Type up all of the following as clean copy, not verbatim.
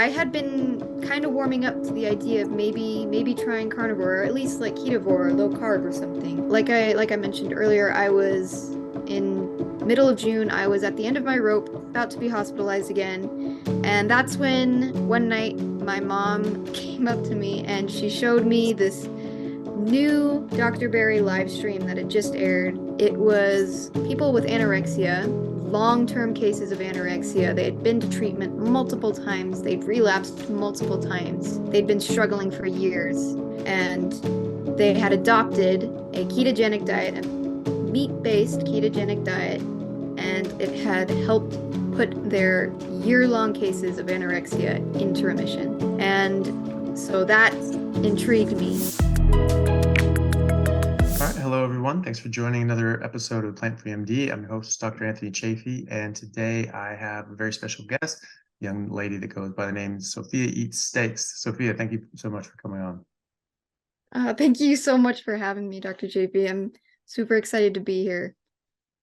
I had been kind of warming up to the idea of maybe trying carnivore, or at least like ketovore or low carb or something. Like I mentioned earlier, I was in middle of June, I was at the end of my rope, about to be hospitalized again. And that's when one night my mom came up to me and she showed me this new Dr. Barry live stream that had just aired. It was people with anorexia, long-term cases of anorexia. They had been to treatment multiple times. They'd relapsed multiple times. They'd been struggling for years. And they had adopted a ketogenic diet, a meat-based ketogenic diet, and it had helped put their year-long cases of anorexia into remission. And so that intrigued me. All right, hello everyone. Thanks for joining another episode of Plant Free MD. I'm your host, Dr. Anthony Chaffee, and today I have a very special guest, a young lady that goes by the name Sofia Eats Steaks. Sofia, thank you so much for coming on. Thank you so much for having me, Dr. JP. I'm super excited to be here.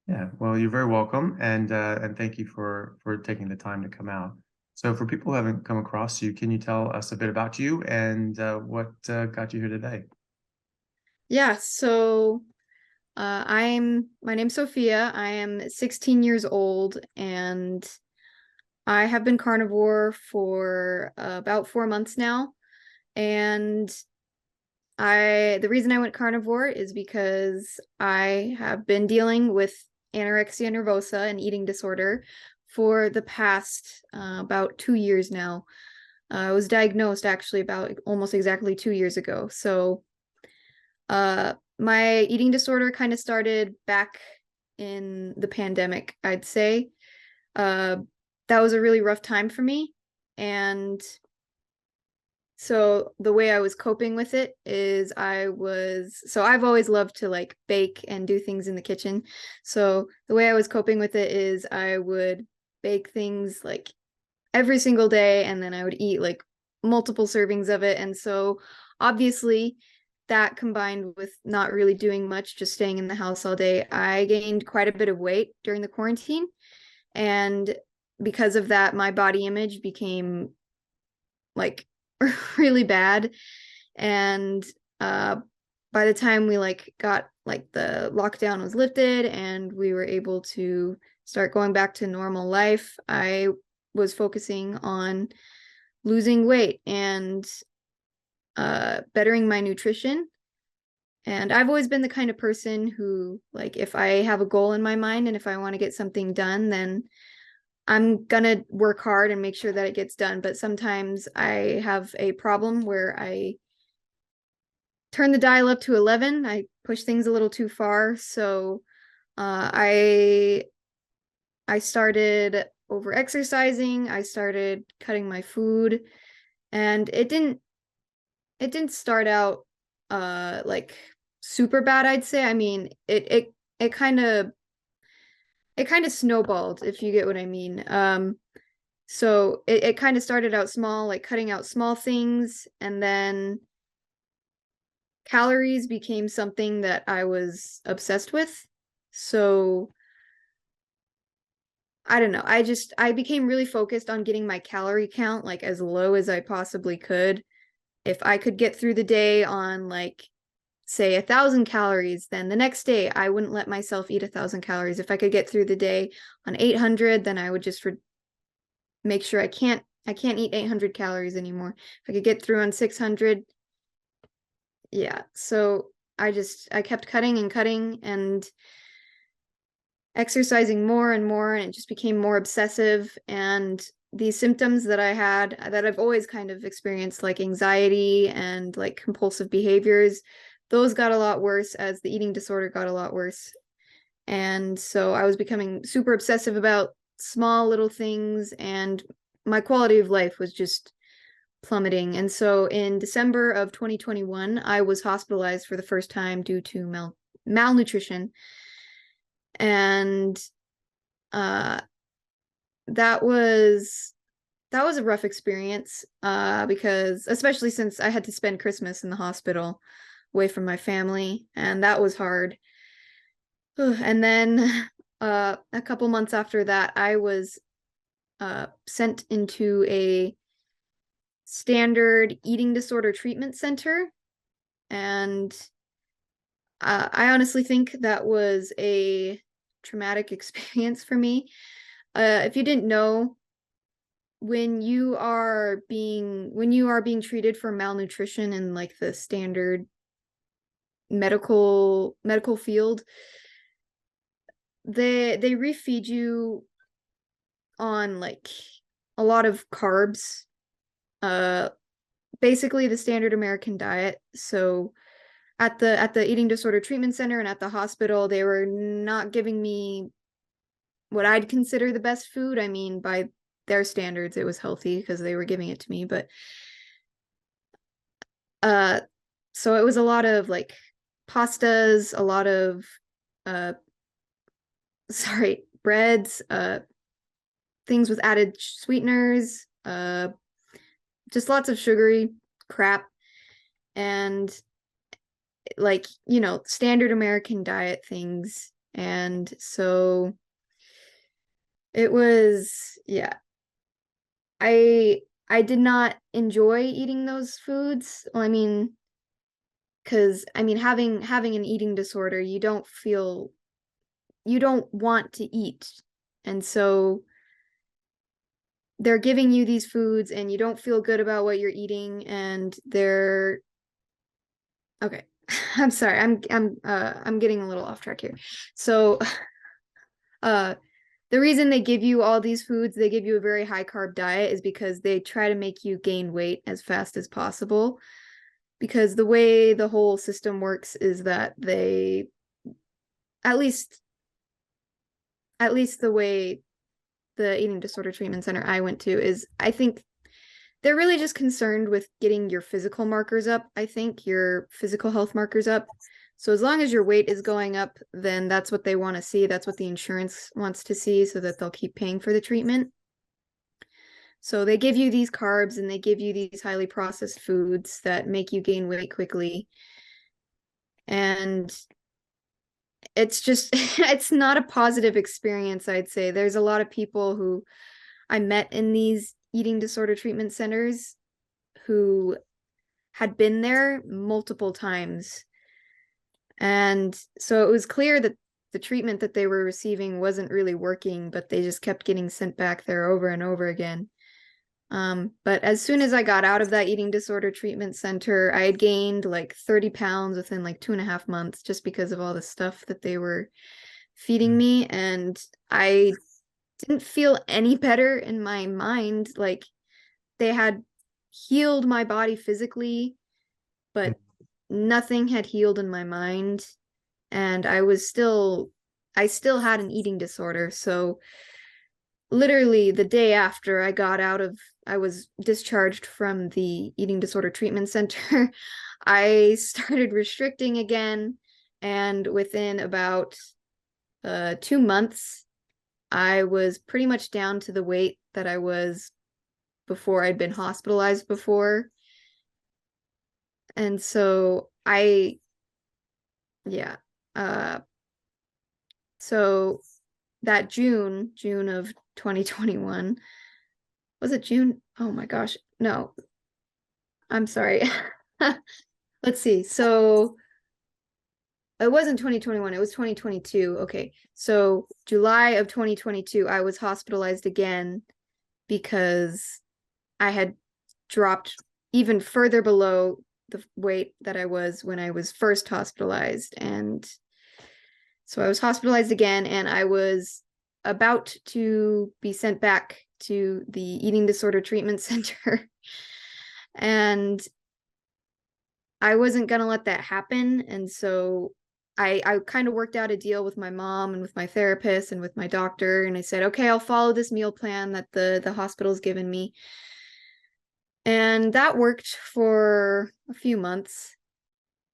Yeah, well, you're very welcome, and thank you for taking the time to come out. So, for people who haven't come across you, can you tell us a bit about you and what got you here today? Yeah, so my name's Sofia. I am 16 years old and I have been carnivore for about 4 months now. And the reason I went carnivore is because I have been dealing with anorexia nervosa, an eating disorder, for the past about 2 years now. I was diagnosed actually about almost exactly 2 years ago. So my eating disorder kind of started back in the pandemic, I'd say. Uh, that was a really rough time for me. And so the way I was coping with it is I've always loved to like bake and do things in the kitchen. So the way I was coping with it is I would bake things like every single day and then I would eat like multiple servings of it. And so obviously that combined with not really doing much, just staying in the house all day, I gained quite a bit of weight during the quarantine. And because of that, my body image became like really bad. And by the time we like got like the lockdown was lifted and we were able to start going back to normal life, I was focusing on losing weight and bettering my nutrition. And I've always been the kind of person who, like, if I have a goal in my mind and if I want to get something done, then I'm gonna work hard and make sure that it gets done. But sometimes I have a problem where I turn the dial up to 11. I push things a little too far. So I started over exercising. I started cutting my food, and it didn't start out like super bad, I'd say. I mean, it kind of snowballed, if you get what I mean. So it kind of started out small, like cutting out small things, and then calories became something that I was obsessed with. So I don't know. I became really focused on getting my calorie count like as low as I possibly could. If I could get through the day on like say 1,000 calories, then the next day I wouldn't let myself eat 1,000 calories. If I could get through the day on 800, then I would just make sure I can't eat 800 calories anymore. If I could get through on 600, yeah. So I kept cutting and cutting and exercising more and more, and it just became more obsessive. And these symptoms that I had that I've always kind of experienced, like anxiety and like compulsive behaviors, those got a lot worse as the eating disorder got a lot worse. And so I was becoming super obsessive about small little things, and my quality of life was just plummeting. And so in December of 2021, I was hospitalized for the first time due to malnutrition. And uh, that was a rough experience because especially since I had to spend Christmas in the hospital away from my family, and that was hard. And then a couple months after that, I was sent into a standard eating disorder treatment center. And I honestly think that was a traumatic experience for me. If you didn't know, when you are being treated for malnutrition in like the standard medical field, they refeed you on like a lot of carbs, basically the standard American diet. So at the eating disorder treatment center and at the hospital, they were not giving me what I'd consider the best food. I mean, by their standards, it was healthy because they were giving it to me, but so it was a lot of like pastas, a lot of uh sorry, breads, things with added sweeteners, just lots of sugary crap, and like, standard American diet things. And so it was, yeah, I did not enjoy eating those foods. Well, I mean, because I mean, having an eating disorder, you don't want to eat. And so they're giving you these foods and you don't feel good about what you're eating, and they're okay. I'm sorry. I'm getting a little off track here. So uh the reason they give you all these foods, they give you a very high carb diet, is because they try to make you gain weight as fast as possible. Because the way the whole system works is that they, at least the way the eating disorder treatment center I went to is, I think they're really just concerned with getting your physical markers up. I think your physical health markers up. So as long as your weight is going up, then that's what they want to see. That's what the insurance wants to see, so that they'll keep paying for the treatment. So they give you these carbs and they give you these highly processed foods that make you gain weight quickly. And it's just, it's not a positive experience, I'd say. There's a lot of people who I met in these eating disorder treatment centers who had been there multiple times. And so it was clear that the treatment that they were receiving wasn't really working, but they just kept getting sent back there over and over again. But as soon as I got out of that eating disorder treatment center, I had gained like 30 pounds within like 2.5 months, just because of all the stuff that they were feeding me. And I didn't feel any better in my mind. Like, they had healed my body physically, but nothing had healed in my mind. And I still had an eating disorder. So literally the day after I was discharged from the eating disorder treatment center, I started restricting again. And within about 2 months, I was pretty much down to the weight that I was before I'd been hospitalized before. And so yeah. So that June of 2021, was it June? Oh my gosh. No, I'm sorry. Let's see. So it wasn't 2021, it was 2022. Okay. So July of 2022, I was hospitalized again because I had dropped even further below the weight that I was when I was first hospitalized. And so I was hospitalized again, and I was about to be sent back to the eating disorder treatment center. And I wasn't going to let that happen. And so I kind of worked out a deal with my mom and with my therapist and with my doctor. And I said, okay, I'll follow this meal plan that the hospital's given me. And that worked for a few months.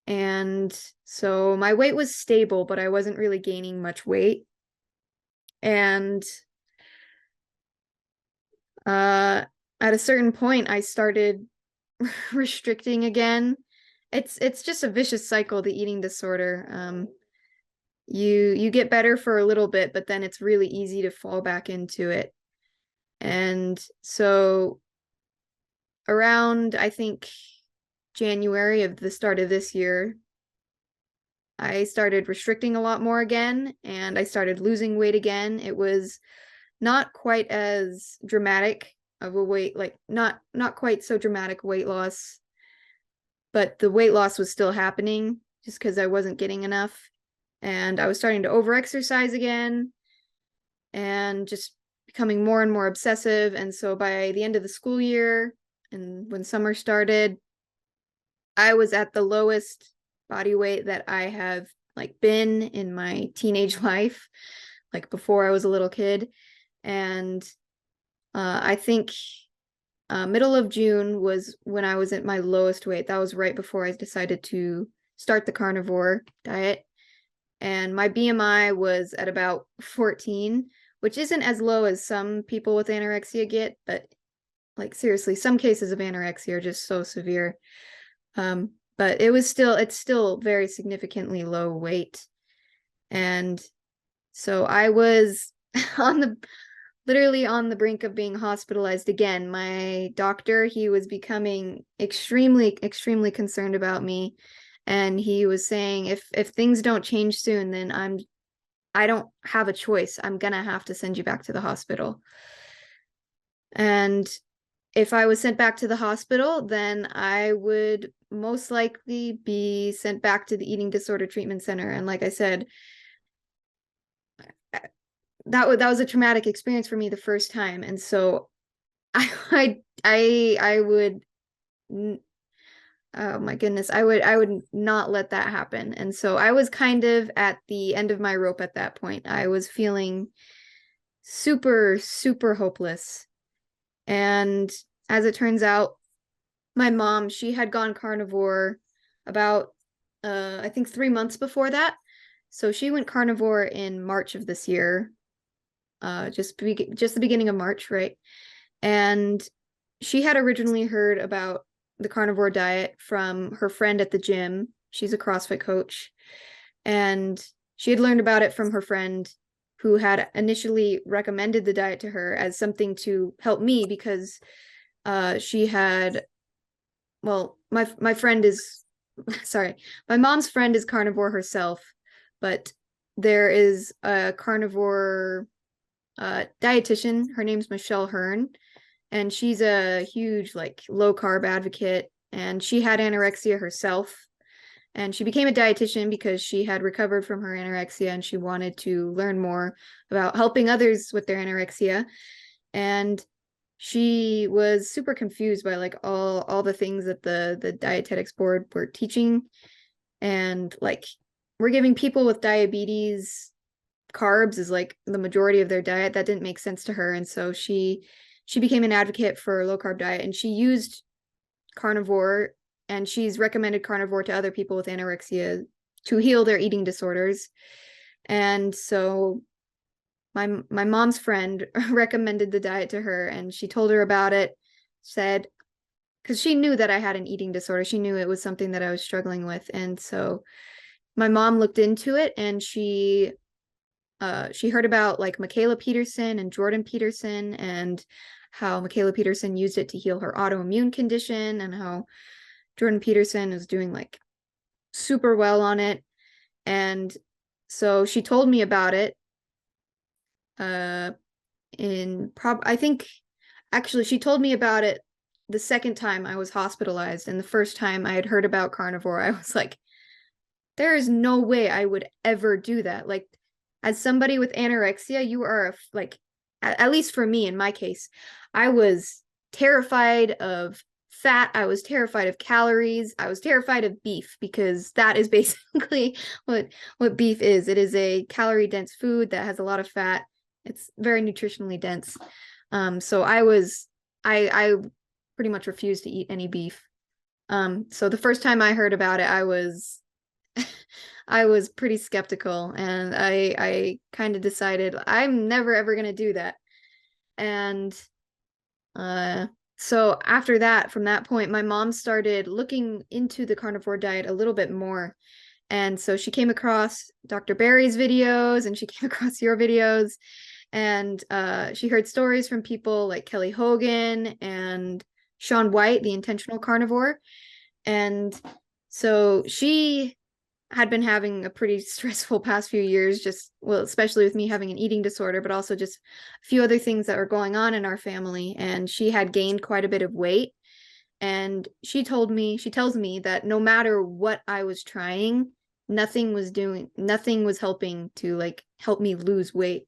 And so my weight was stable, but I wasn't really gaining much weight. And at a certain point, I started restricting again. It's just a vicious cycle, the eating disorder. You get better for a little bit, but then it's really easy to fall back into it. And so around, I think, January of the start of this year, I started restricting a lot more again, and I started losing weight again. It was not quite as dramatic of a weight, like not quite so dramatic weight loss, but the weight loss was still happening just because I wasn't getting enough. And I was starting to overexercise again and just becoming more and more obsessive. And so by the end of the school year and when summer started, I was at the lowest body weight that I have like been in my teenage life, like before I was a little kid. And I think middle of June was when I was at my lowest weight. That was right before I decided to start the carnivore diet. And my BMI was at about 14, which isn't as low as some people with anorexia get, but like seriously, some cases of anorexia are just so severe. But it's still very significantly low weight. And so I was literally on the brink of being hospitalized again. My doctor, he was becoming extremely, extremely concerned about me. And he was saying, if things don't change soon, then I don't have a choice. I'm gonna have to send you back to the hospital. And if I was sent back to the hospital, then I would most likely be sent back to the eating disorder treatment center. And like I said, that was a traumatic experience for me the first time. And so I would, oh my goodness, I would not let that happen. And so I was kind of at the end of my rope at that point. I was feeling super, super hopeless. And as it turns out, my mom, she had gone carnivore about, I think 3 months before that. So she went carnivore in March of this year, just the beginning of March, right? And she had originally heard about the carnivore diet from her friend at the gym. She's a CrossFit coach. And she had learned about it from her friend who had initially recommended the diet to her as something to help me because she had, well, my friend is, sorry, my mom's friend is carnivore herself, but there is a carnivore dietitian. Her name's Michelle Hearn, and she's a huge like low carb advocate, and she had anorexia herself. And she became a dietitian because she had recovered from her anorexia and she wanted to learn more about helping others with their anorexia. And she was super confused by like all the things that the dietetics board were teaching. And like we're giving people with diabetes carbs as like the majority of their diet. That didn't make sense to her. And so she became an advocate for low carb diet, and she used carnivore, and she's recommended carnivore to other people with anorexia to heal their eating disorders. And so my mom's friend recommended the diet to her, and she told her about it, said, because she knew that I had an eating disorder. She knew it was something that I was struggling with. And so my mom looked into it, and she heard about like Michaela Peterson and Jordan Peterson, and how Michaela Peterson used it to heal her autoimmune condition, and how Jordan Peterson is doing like super well on it. And so she told me about it I think actually she told me about it the second time I was hospitalized. And the first time I had heard about carnivore, I was like, there is no way I would ever do that. Like, as somebody with anorexia, you are like, at least for me, in my case, I was terrified of fat. I was terrified of calories. I was terrified of beef, because that is basically what beef is. It is a calorie dense food that has a lot of fat. It's very nutritionally dense. So I pretty much refused to eat any beef. So the first time I heard about it, I was pretty skeptical, and I kind of decided I'm never ever going to do that. And so after that, from that point, my mom started looking into the carnivore diet a little bit more. And so she came across Dr. Barry's videos, and she came across your videos, and she heard stories from people like Kelly Hogan and Shaun White, the intentional carnivore. And so she had been having a pretty stressful past few years, just, well, especially with me having an eating disorder, but also just a few other things that were going on in our family. And she had gained quite a bit of weight. And she tells me that no matter what I was trying, nothing was helping to like help me lose weight.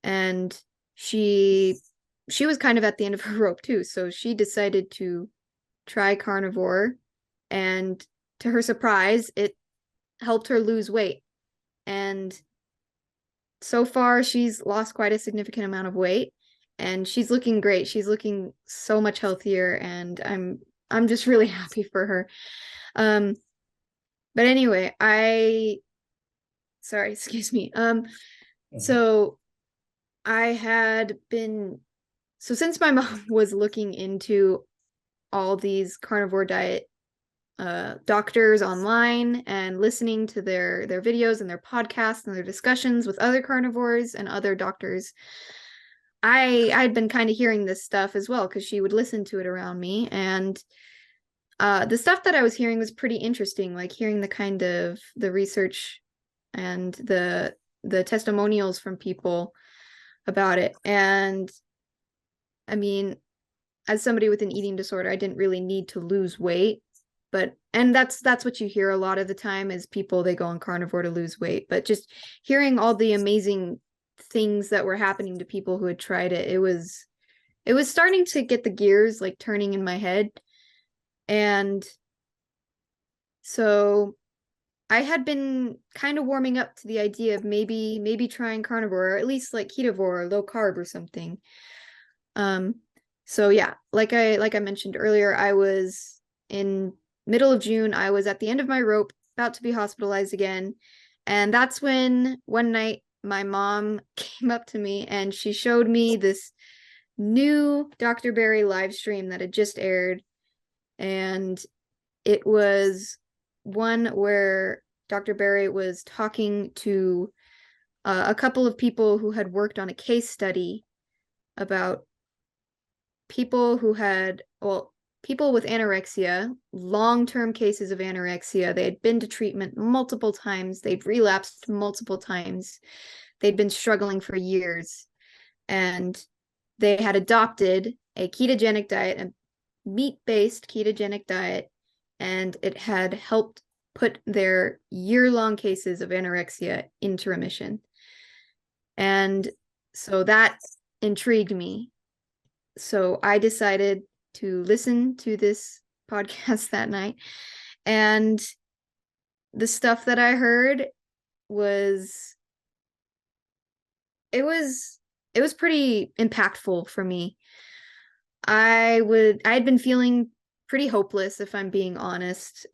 And she was kind of at the end of her rope too. So she decided to try carnivore, and to her surprise, it helped her lose weight. And so far she's lost quite a significant amount of weight, and she's looking great. She's looking so much healthier, and I'm just really happy for her. But anyway, sorry, excuse me. So I had been, so since my mom was looking into all these carnivore diet doctors online and listening to their videos and their podcasts and their discussions with other carnivores and other doctors, I'd been kind of hearing this stuff as well, because she would listen to it around me. And the stuff that I was hearing was pretty interesting, like hearing the kind of the research and the testimonials from people about it. And I mean, as somebody with an eating disorder, I didn't really need to lose weight, and that's what you hear a lot of the time is people, they go on carnivore to lose weight. But just hearing all the amazing things that were happening to people who had tried it, it was starting to get the gears like turning in my head. And so I had been kind of warming up to the idea of maybe trying carnivore, or at least like ketovore or low carb or something. So yeah, like I mentioned earlier, I was in middle of June. I was at the end of my rope, about to be hospitalized again. And that's when one night my mom came up to me and she showed me this new Dr. Berry live stream that had just aired. And it was one where Dr. Berry was talking to a couple of people who had worked on a case study about people who had, well, people with anorexia, long-term cases of anorexia. They had been to treatment multiple times. They'd relapsed multiple times. They'd been struggling for years. And they had adopted a ketogenic diet, a meat-based ketogenic diet, and it had helped put their year-long cases of anorexia into remission. And so that intrigued me. So I decided to listen to this podcast that night. And the stuff that I heard was, it was pretty impactful for me. I had been feeling pretty hopeless, if I'm being honest.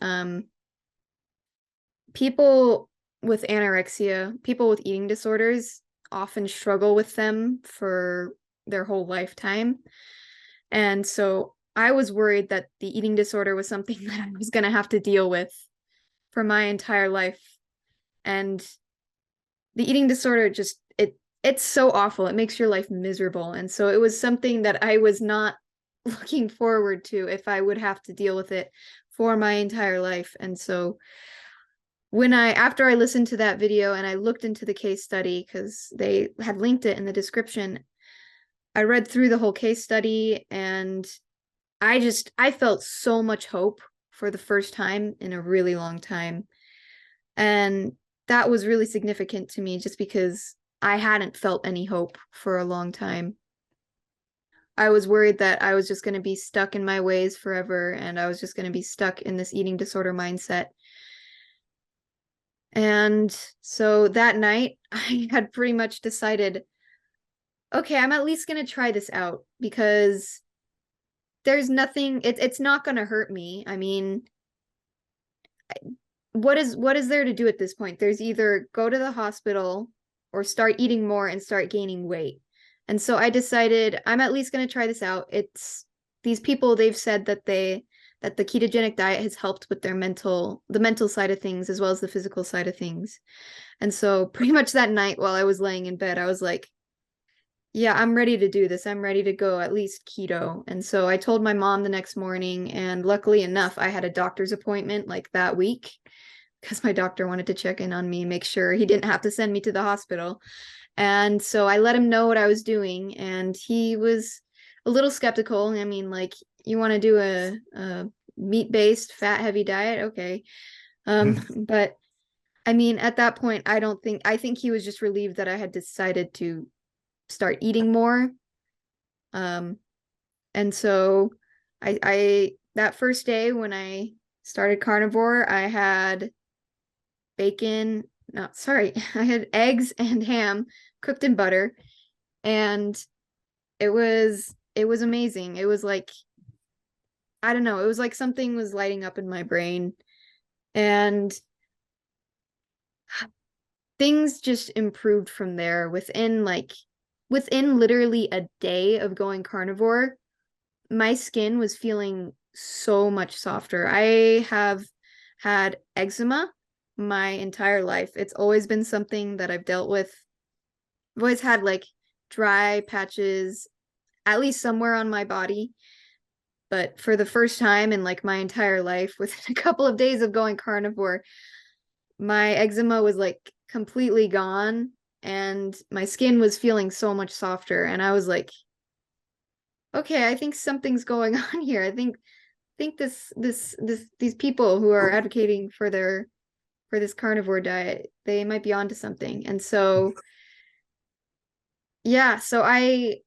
People with anorexia, people with eating disorders often struggle with them for their whole lifetime. And so I was worried that the eating disorder was something that I was going to have to deal with for my entire life. And the eating disorder just, it's so awful. It makes your life miserable. And so it was something that I was not looking forward to if I would have to deal with it for my entire life. And so after I listened to that video and I looked into the case study, because they had linked it in the description, I read through the whole case study, and I felt so much hope for the first time in a really long time. And that was really significant to me, just because I hadn't felt any hope for a long time. I was worried that I was just going to be stuck in my ways forever, and I was just going to be stuck in this eating disorder mindset. And so that night, I had pretty much decided, okay, I'm at least going to try this out, because there's nothing, it's not going to hurt me. I mean, what is there to do at this point? There's either go to the hospital or start eating more and start gaining weight. And so I decided I'm at least going to try this out. It's these people, they've said that the ketogenic diet has helped with the mental side of things as well as the physical side of things. And so pretty much that night while I was laying in bed, I was like, yeah, I'm ready to do this. I'm ready to go at least keto. And so I told my mom the next morning, and luckily enough, I had a doctor's appointment like that week because my doctor wanted to check in on me, make sure he didn't have to send me to the hospital. And so I let him know what I was doing, and he was a little skeptical. I mean, like, you want to do a meat-based, fat-heavy diet? Okay. But I mean, at that point, I think he was just relieved that I had decided to start eating more. Um, and so that first day when I started carnivore, I had bacon, no, sorry, I had eggs and ham cooked in butter, and it was amazing. It was like, I don't know, it was like something was lighting up in my brain, and things just improved from there within literally a day of going carnivore. My skin was feeling so much softer. I have had eczema my entire life. It's always been something that I've dealt with. I've always had like dry patches, at least somewhere on my body. But for the first time in like my entire life, within a couple of days of going carnivore, my eczema was like completely gone, and my skin was feeling so much softer. And I was like, okay, I think something's going on here. I think these people who are advocating for this carnivore diet, they might be onto something. And so yeah, so I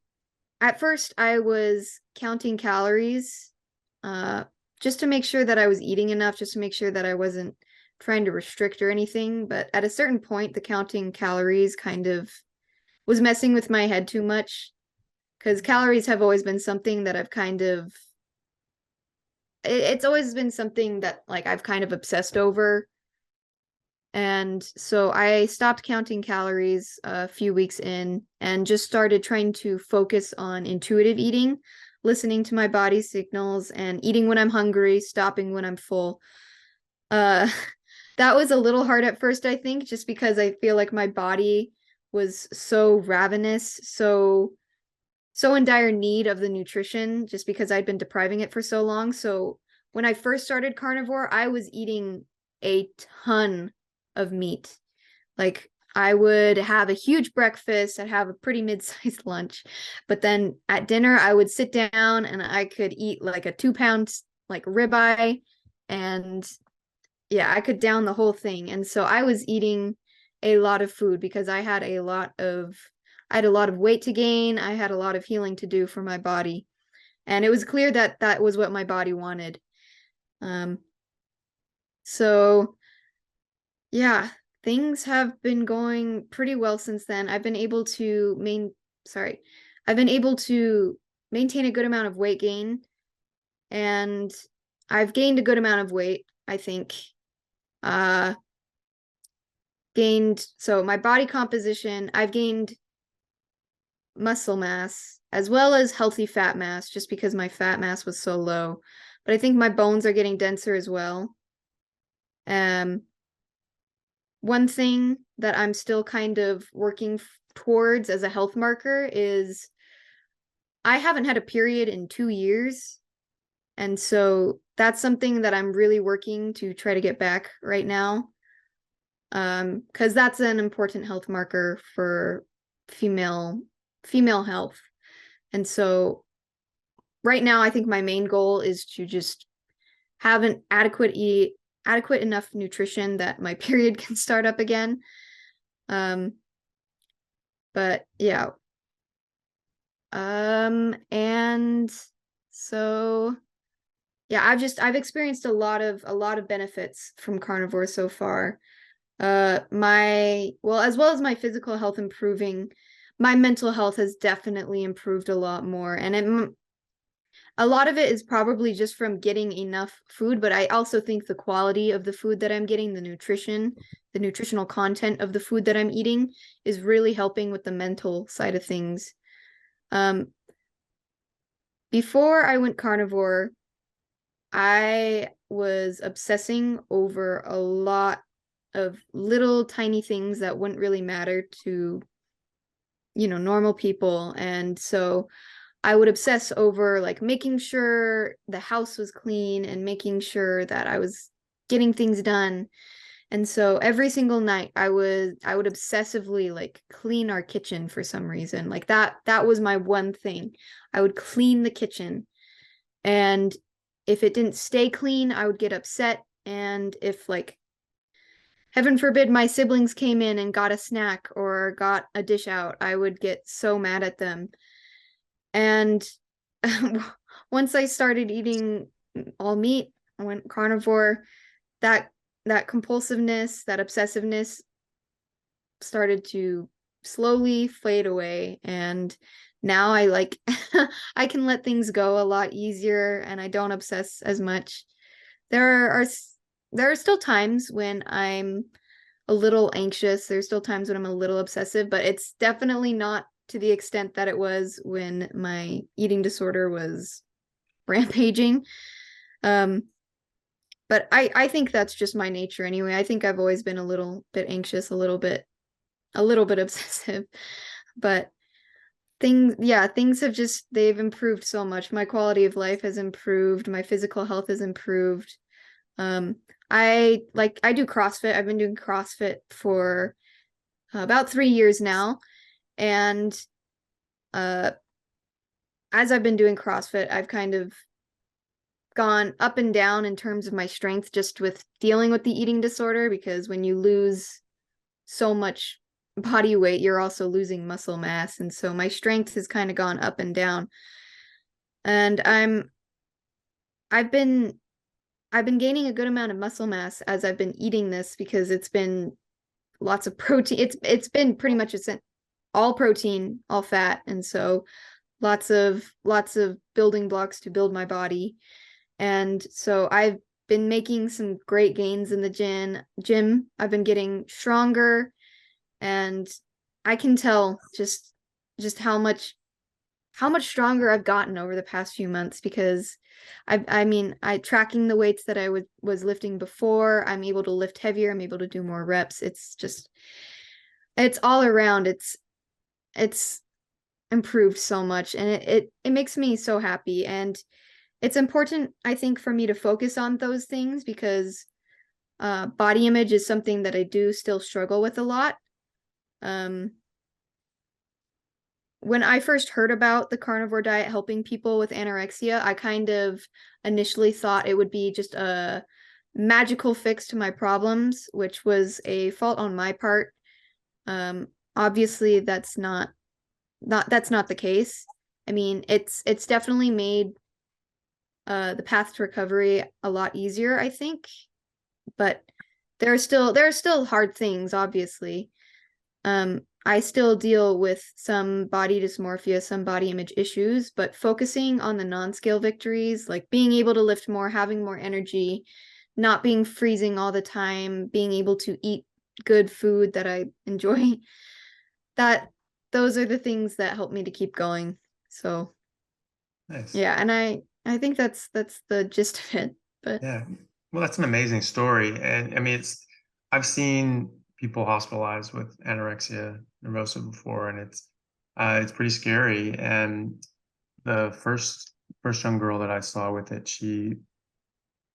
at first I was counting calories, uh just to make sure that I was eating enough, just to make sure that I wasn't trying to restrict or anything. But at a certain point, the counting calories kind of was messing with my head too much, because calories have always been something that I've kind of it's always been something that like I've kind of obsessed over. And so I stopped counting calories a few weeks in and just started trying to focus on intuitive eating, listening to my body's signals and eating when I'm hungry, stopping when I'm full. Uh, that was a little hard at first, I think, just because I feel like my body was so ravenous, so in dire need of the nutrition, just because I'd been depriving it for so long. So when I first started carnivore, I was eating a ton of meat. Like, I would have a huge breakfast, I'd have a pretty mid-sized lunch, but then at dinner I would sit down and I could eat like a 2 pound like ribeye, and yeah, I could down the whole thing. And so I was eating a lot of food because I had a lot of weight to gain. I had a lot of healing to do for my body. And it was clear that that was what my body wanted. Um, so yeah, things have been going pretty well since then. Sorry. I've been able to maintain a good amount of weight gain, and I've gained a good amount of weight, I think. Uh gained so my body composition, I've gained muscle mass as well as healthy fat mass just because my fat mass was so low. But I think my bones are getting denser as well. Um, one thing that I'm still kind of working towards as a health marker is I haven't had a period in 2 years. And so that's something that I'm really working to try to get back right now. Because that's an important health marker for female health. And so right now, I think my main goal is to just have an adequate enough nutrition that my period can start up again. Um, but yeah. And so yeah, I've experienced a lot of benefits from carnivore so far. As well as my physical health improving, my mental health has definitely improved a lot more. And a lot of it is probably just from getting enough food, but I also think the quality of the food that I'm getting, the nutritional content of the food that I'm eating is really helping with the mental side of things. Um, Before I went carnivore, I was obsessing over a lot of little tiny things that wouldn't really matter to normal people. And so I would obsess over like making sure the house was clean and making sure that I was getting things done. And so every single night I would obsessively like clean our kitchen for some reason. Like that was my one thing. I would clean the kitchen. And if it didn't stay clean, I would get upset. And if like heaven forbid my siblings came in and got a snack or got a dish out, I would get so mad at them. And once I started eating all meat, I went carnivore, that that compulsiveness, that obsessiveness started to slowly fade away. And now I like I can let things go a lot easier and I don't obsess as much. There are there are still times when I'm a little anxious. There's still times when I'm a little obsessive, but it's definitely not to the extent that it was when my eating disorder was rampaging. Um, but I think that's just my nature anyway. I think I've always been a little bit anxious, a little bit obsessive. But things have just they've improved so much. My quality of life has improved, my physical health has improved. Um, I do CrossFit. I've been doing CrossFit for about 3 years now. And uh as I've been doing CrossFit, I've kind of gone up and down in terms of my strength just with dealing with the eating disorder, because when you lose so much body weight, you're also losing muscle mass. And so my strength has kind of gone up and down. And I've been I've been gaining a good amount of muscle mass as I've been eating this, because it's been lots of protein. It's been pretty much all protein, all fat, and so lots of building blocks to build my body. And so I've been making some great gains in the gym. I've been getting stronger, and I can tell just how much stronger I've gotten over the past few months, because I mean, I tracking the weights that I was lifting before, I'm able to lift heavier, I'm able to do more reps. It's all around. It's improved so much, and it makes me so happy. And it's important, I think, for me to focus on those things, because body image is something that I do still struggle with a lot. Um, when I first heard about the carnivore diet helping people with anorexia, I kind of initially thought it would be just a magical fix to my problems, which was a fault on my part. Obviously, that's not the case. I mean, it's definitely made the path to recovery a lot easier, I think, but there are still hard things, obviously. I still deal with some body dysmorphia, some body image issues, but focusing on the non-scale victories, like being able to lift more, having more energy, not being freezing all the time, being able to eat good food that I enjoy, that those are the things that help me to keep going. So Nice. yeah, and I think that's the gist of it. But Yeah. Well, that's an amazing story. And I mean, I've seen people hospitalized with anorexia nervosa before, and it's pretty scary. And the first young girl that I saw with it, she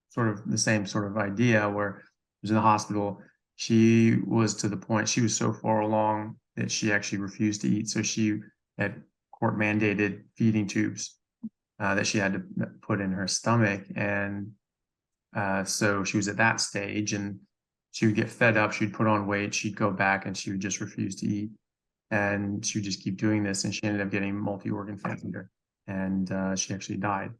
sort of the same sort of idea where she was in the hospital. She was to the point, she was so far along that she actually refused to eat. So she had court mandated feeding tubes that she had to put in her stomach. And so she was at that stage, and she would get fed up. She'd put on weight. She'd go back and she would just refuse to eat. And she would just keep doing this. And she ended up getting multi-organ failure. And she actually died.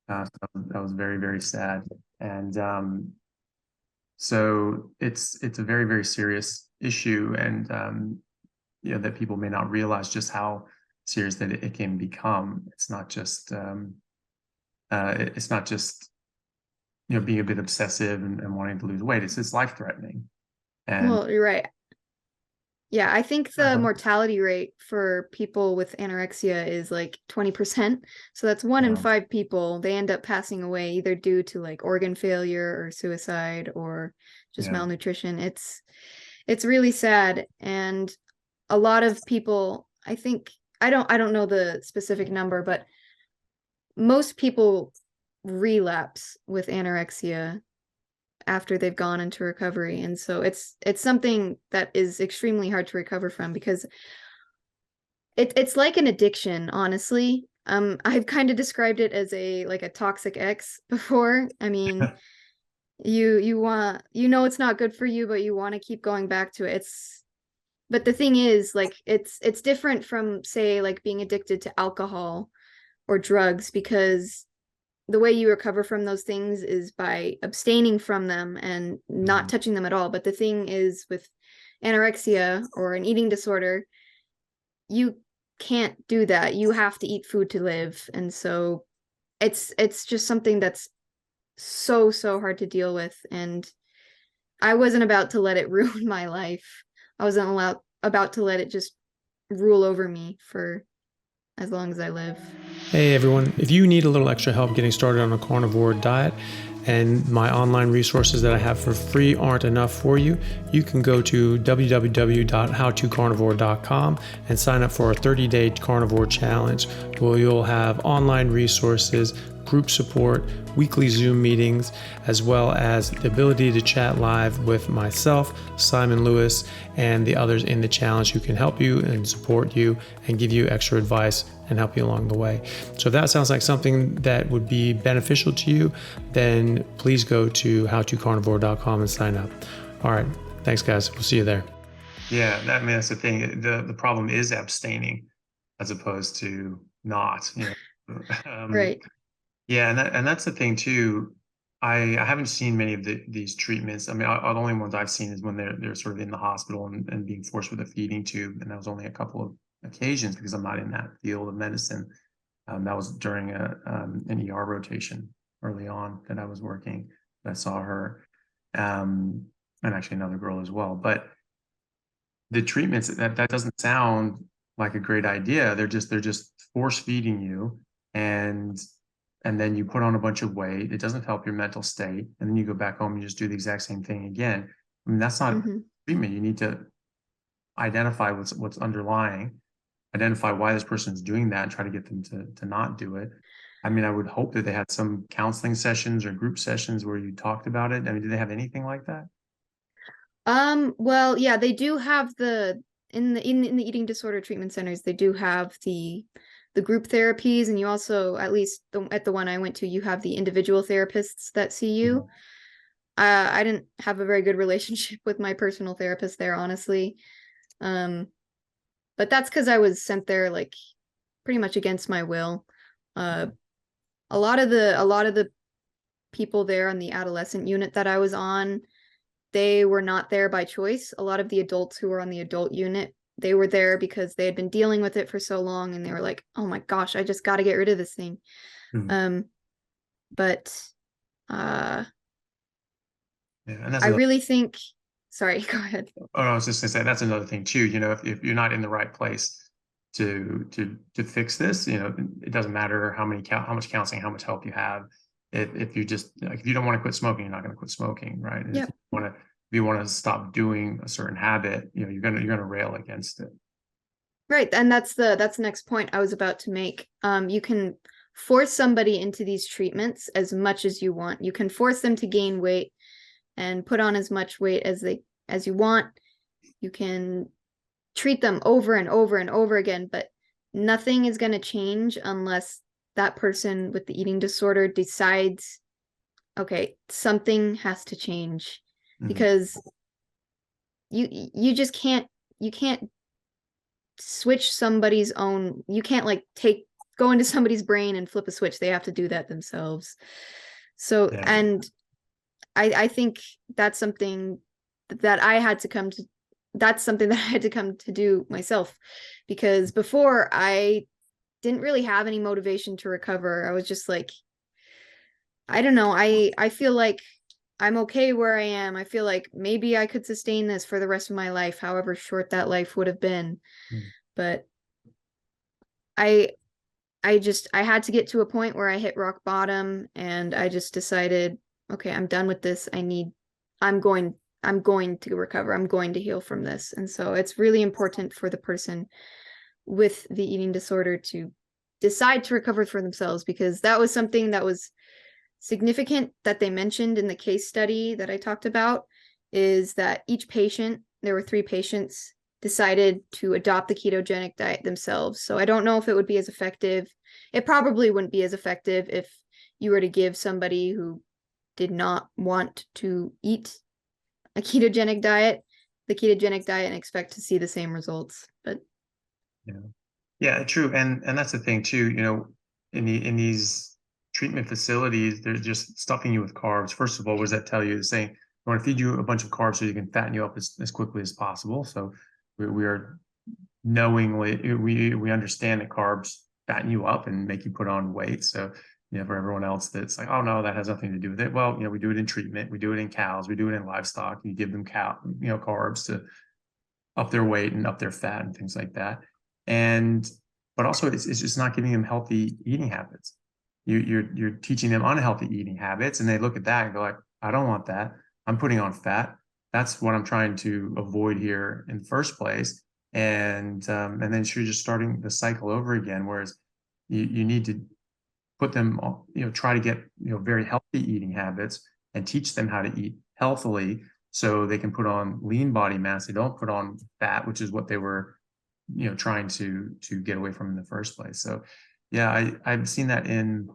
So that was very, very sad. And so it's a very, very serious issue. And, that people may not realize just how serious that it can become. It's not just being a bit obsessive and wanting to lose weight. It's life threatening. And well, you're right. Yeah, I think the mortality rate for people with anorexia is like 20%. So that's one in wow, 5 people. They end up passing away either due to like organ failure or suicide or just yeah, malnutrition. It's really sad. And a lot of people I think I don't know the specific number, but most people relapse with anorexia after they've gone into recovery. And so it's something that is extremely hard to recover from, because it's like an addiction, honestly. I've kind of described it as a toxic ex before. I mean, you want, it's not good for you, but you want to keep going back to it. But the thing is, like, it's different from, say, like being addicted to alcohol or drugs, because the way you recover from those things is by abstaining from them and not touching them at all. But the thing is, with anorexia or an eating disorder, you can't do that. You have to eat food to live. And so it's just something that's so hard to deal with. And I wasn't about to let it ruin my life. I wasn't about to let it just rule over me for as long as I live. Hey everyone, if you need a little extra help getting started on a carnivore diet and my online resources that I have for free aren't enough for you, you can go to www.howtocarnivore.com and sign up for a 30-day carnivore challenge, where you'll have online resources, group support, weekly Zoom meetings, as well as the ability to chat live with myself, Simon Lewis, and the others in the challenge who can help you and support you and give you extra advice and help you along the way. So if that sounds like something that would be beneficial to you, then please go to howtocarnivore.com and sign up. All right. Thanks, guys. We'll see you there. Yeah, that's the thing. The problem is abstaining as opposed to not, Right. Yeah, and that's the thing too. I haven't seen many of these treatments. I mean, the only ones I've seen is when they're sort of in the hospital and being forced with a feeding tube, and that was only a couple of occasions because I'm not in that field of medicine. That was during an ER rotation early on that I was working. I saw her, and actually another girl as well. But the treatments, that doesn't sound like a great idea. They're just force feeding you, and then you put on a bunch of weight. It doesn't help your mental state, and then you go back home and you just do the exact same thing again. I mean, that's not treatment. You need to identify what's underlying, identify why this person is doing that, and try to get them to not do it. I mean, I would hope that they had some counseling sessions or group sessions where you talked about it. I mean, do they have anything like that? Well, yeah, they do have in the eating disorder treatment centers, they do have the group therapies, and you also, at least at the one I went to, you have the individual therapists that see you. I didn't have a very good relationship with my personal therapist there, honestly. But that's because I was sent there like pretty much against my will. A lot of the people there on the adolescent unit that I was on, they were not there by choice. A lot of the adults who were on the adult unit, they were there because they had been dealing with it for so long, and they were like, oh my gosh, I just got to get rid of this thing. But yeah, and I really think, sorry, go ahead. Oh, no, I was just gonna say that's another thing too. If you're not in the right place to fix this, it doesn't matter how much counseling, how much help you have. If you just if you don't want to quit smoking, you're not going to quit smoking, right? And if you want to stop doing a certain habit, you're gonna rail against it. Right, and that's the next point I was about to make. You can force somebody into these treatments as much as you want. You can force them to gain weight and put on as much weight as you want. You can treat them over and over and over again, but nothing is going to change unless that person with the eating disorder decides, okay, something has to change. Because you just can't switch somebody's own, you can't like go into somebody's brain and flip a switch. They have to do that themselves. So and I think that's something that I had to come to do myself, because before I didn't really have any motivation to recover. I was just like, I don't know, I feel like I'm okay where I am. I feel like maybe I could sustain this for the rest of my life, however short that life would have been. But I had to get to a point where I hit rock bottom, and I just decided, okay, I'm done with this. I'm going to recover. I'm going to heal from this. And so it's really important for the person with the eating disorder to decide to recover for themselves, because that was something that was significant that they mentioned in the case study that I talked about, is that each patient, there were 3 patients, decided to adopt the ketogenic diet themselves. So I don't know if it would be as effective. It probably wouldn't be as effective if you were to give somebody who did not want to eat a ketogenic diet the ketogenic diet and expect to see the same results. But yeah, true. And that's the thing too, in these treatment facilities, they're just stuffing you with carbs. First of all, what does that tell you? It's saying, I want to feed you a bunch of carbs so you can fatten you up as quickly as possible. So we are knowingly, we understand that carbs fatten you up and make you put on weight. So, for everyone else that's like, oh no, that has nothing to do with it. Well, we do it in treatment, we do it in cows, we do it in livestock. You give them carbs to up their weight and up their fat and things like that. But also it's just not giving them healthy eating habits. You're teaching them unhealthy eating habits, and they look at that and go like, I don't want that. I'm putting on fat. That's what I'm trying to avoid here in the first place. And then you're just starting the cycle over again. Whereas you need to put them, try to get, very healthy eating habits and teach them how to eat healthily so they can put on lean body mass. They don't put on fat, which is what they were, trying to get away from in the first place. So yeah, I've seen that in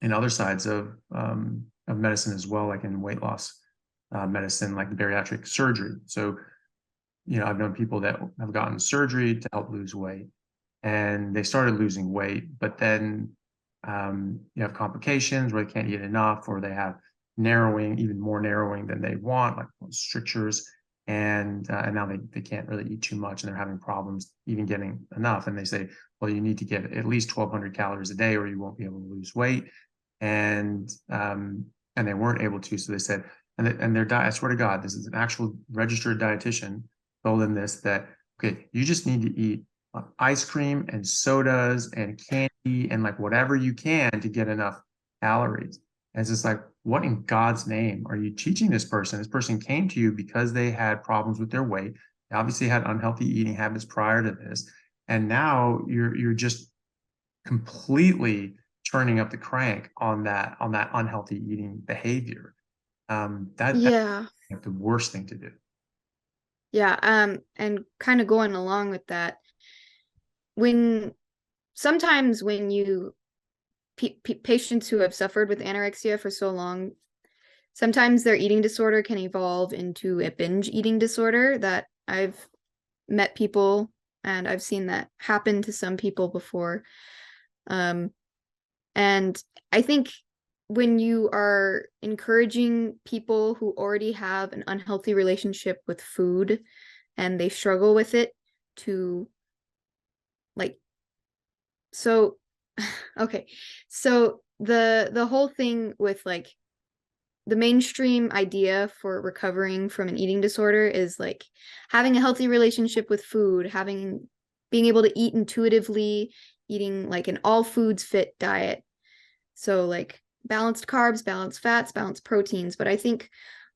other sides of medicine as well, like in weight loss medicine, like bariatric surgery. So, I've known people that have gotten surgery to help lose weight, and they started losing weight, but then you have complications where they can't eat enough, or they have even more narrowing than they want, like strictures, and now they can't really eat too much, and they're having problems even getting enough. And they say, well, you need to get at least 1,200 calories a day, or you won't be able to lose weight. And they weren't able to, so they said, and their diet, I swear to God, this is an actual registered dietitian told them this, that okay, you just need to eat ice cream and sodas and candy and like whatever you can to get enough calories. And it's just like, what in God's name are you teaching this person? This person came to you because they had problems with their weight. They obviously had unhealthy eating habits prior to this. And now you're just completely turning up the crank on that unhealthy eating behavior. That's like the worst thing to do. Yeah. And kind of going along with that, sometimes when you patients who have suffered with anorexia for so long, sometimes their eating disorder can evolve into a binge eating disorder. That I've met people and I've seen that happen to some people before. And I think when you are encouraging people who already have an unhealthy relationship with food and they struggle with it to so okay, so the whole thing with like the mainstream idea for recovering from an eating disorder is like having a healthy relationship with food, being able to eat intuitively, eating like an all foods fit diet. So like balanced carbs, balanced fats, balanced proteins. But I think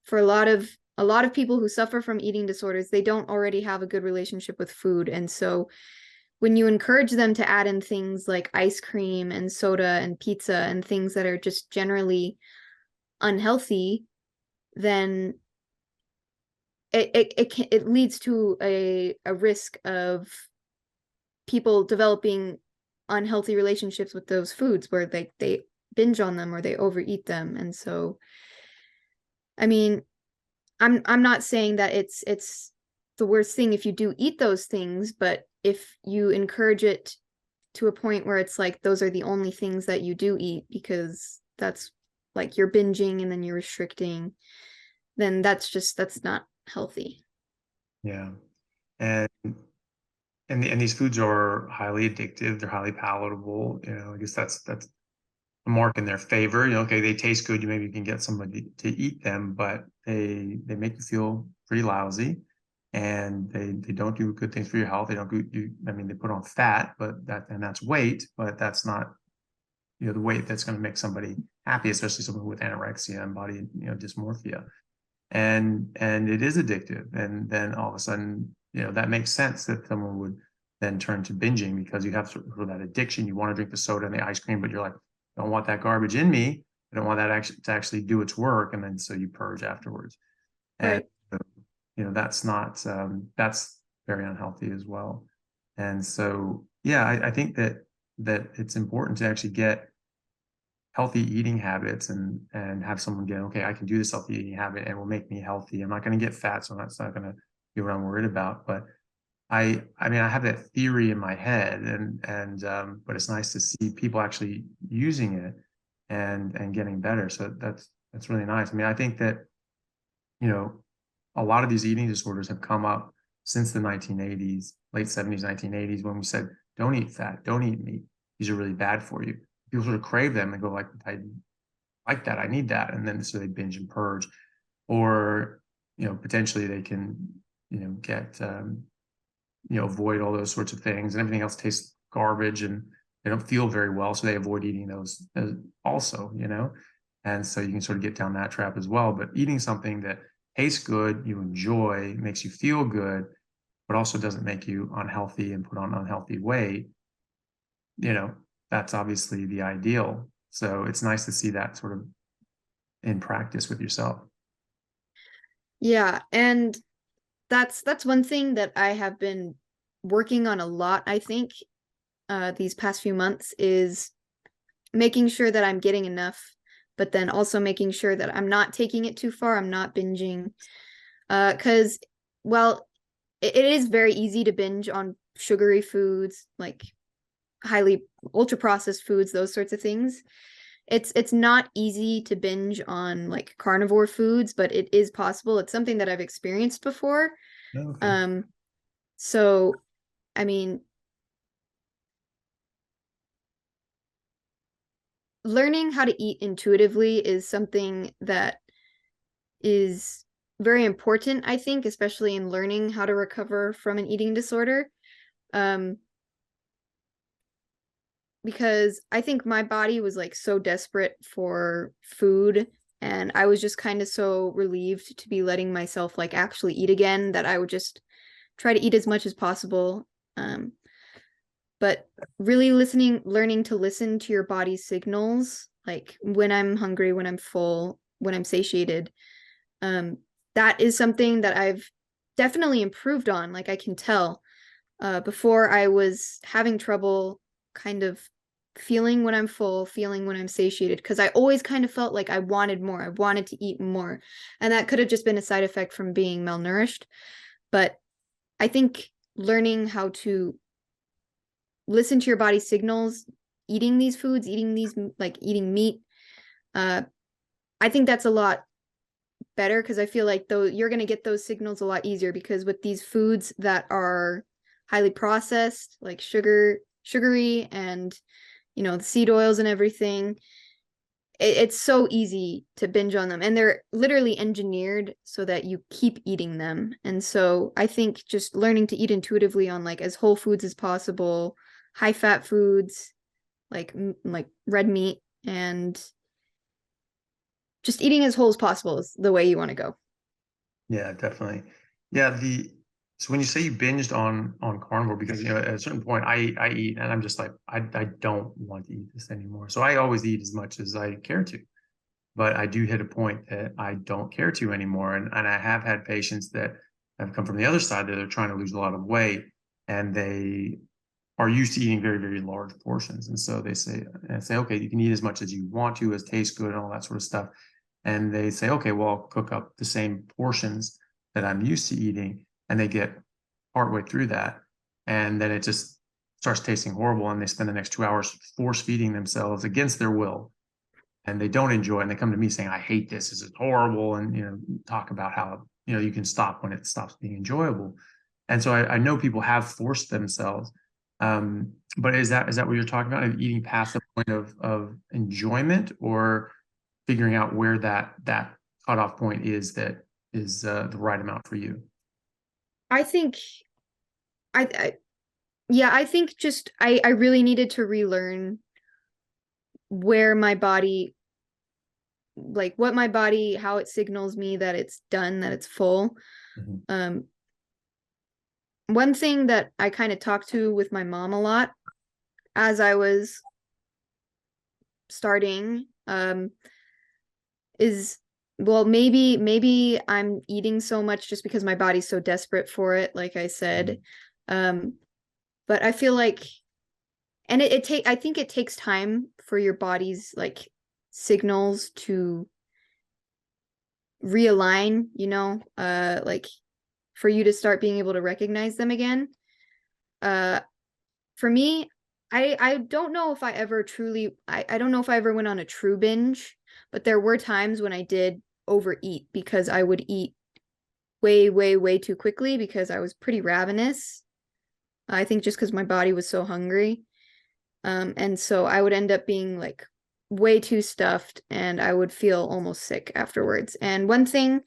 for a lot of people who suffer from eating disorders, they don't already have a good relationship with food. And so when you encourage them to add in things like ice cream and soda and pizza and things that are just generally unhealthy, then it leads to a risk of people developing unhealthy relationships with those foods where they binge on them or they overeat them. And so, I mean, I'm not saying that it's the worst thing if you do eat those things, but if you encourage it to a point where it's like those are the only things that you do eat because that's like you're binging and then you're restricting, then that's not healthy. Yeah. And these foods are highly addictive, they're highly palatable. I guess that's a mark in their favor. Okay, they taste good, maybe you can get somebody to eat them, but they make you feel pretty lousy, and they don't do good things for your health. They don't do, they put on fat, and that's weight, but that's not the weight that's going to make somebody happy, especially someone with anorexia and body dysmorphia. And it is addictive. And then all of a sudden, that makes sense that someone would then turn to binging because you have sort of that addiction. You want to drink the soda and the ice cream, but you're like, I don't want that garbage in me. I don't want that to actually do its work. And then so you purge afterwards. And Right. that's not that's very unhealthy as well. And so yeah, I think that it's important to actually get healthy eating habits and have someone get, okay, I can do this healthy eating habit and it will make me healthy. I'm not going to get fat, so that's not going to be what I'm worried about. But I mean, I have that theory in my head, but it's nice to see people actually using it and getting better. So that's really nice. I mean, I think that, you know, a lot of these eating disorders have come up since the 1980s, late 70s, 1980s, when we said, don't eat fat, don't eat meat. These are really bad for you. People sort of crave them and go like, I like that, I need that. And then so they binge and purge. Or, potentially they can, get, avoid all those sorts of things, and everything else tastes garbage and they don't feel very well. So they avoid eating those also, and so you can sort of get down that trap as well. But eating something that tastes good, you enjoy, makes you feel good, but also doesn't make you unhealthy and put on unhealthy weight, that's obviously the ideal. So it's nice to see that sort of in practice with yourself. Yeah, and that's one thing that I have been working on a lot, I think, these past few months, is making sure that I'm getting enough, but then also making sure that I'm not taking it too far. I'm not binging. Because, well, it is very easy to binge on sugary foods, like highly ultra processed foods, those sorts of things. It's not easy to binge on like carnivore foods, but it is possible. It's something that I've experienced before. Okay. So I mean, learning how to eat intuitively is something that is very important, I think, especially in learning how to recover from an eating disorder. Um, because I think my body was like so desperate for food, and I was just kind of so relieved to be letting myself like actually eat again that I would just try to eat as much as possible. But really learning to listen to your body's signals, like when I'm hungry, when I'm full, when I'm satiated, that is something that I've definitely improved on. Like I can tell. Before I was having trouble kind of feeling when I'm full, feeling when I'm satiated, because I always kind of felt like I wanted more. I wanted to eat more. And that could have just been a side effect from being malnourished. But I think learning how to listen to your body's signals, eating these foods, like eating meat, I think that's a lot better, because I feel like though you're going to get those signals a lot easier, because with these foods that are highly processed, like sugary, and the seed oils and everything, it's so easy to binge on them, and they're literally engineered so that you keep eating them. And so I think just learning to eat intuitively on like as whole foods as possible, high fat foods like red meat, and just eating as whole as possible is the way you want to go. Yeah, definitely. Yeah, so when you say you binged on carnivore, because at a certain point I eat and I'm just like, I don't want to eat this anymore. So I always eat as much as I care to, but I do hit a point that I don't care to anymore. And I have had patients that have come from the other side that are trying to lose a lot of weight, and they are used to eating very, very large portions. And so they say, okay, you can eat as much as you want to, as tastes good and all that sort of stuff. And they say, okay, well, I'll cook up the same portions that I'm used to eating. And they get partway through that, and then it just starts tasting horrible. And they spend the next 2 hours force feeding themselves against their will. And they don't enjoy it. And they come to me saying, I hate this. This is horrible. And, talk about how, you can stop when it stops being enjoyable. And so I know people have forced themselves. But is that what you're talking about? Eating past the point of enjoyment, or figuring out where that cutoff point is that is the right amount for you? I think I think just I really needed to relearn where my body, like what my body, how it signals me that it's done, that it's full. Mhm. one thing that I kind of talked to with my mom a lot as I was starting is, well, maybe I'm eating so much just because my body's so desperate for it, like I said. But I feel like, and I think it takes time for your body's like signals to realign, like for you to start being able to recognize them again. For me, I don't know if I ever truly, I don't know if I ever went on a true binge, but there were times when I did overeat because I would eat way, way, way too quickly because I was pretty ravenous. I think just because my body was so hungry. And so I would end up being like way too stuffed and I would feel almost sick afterwards. And one thing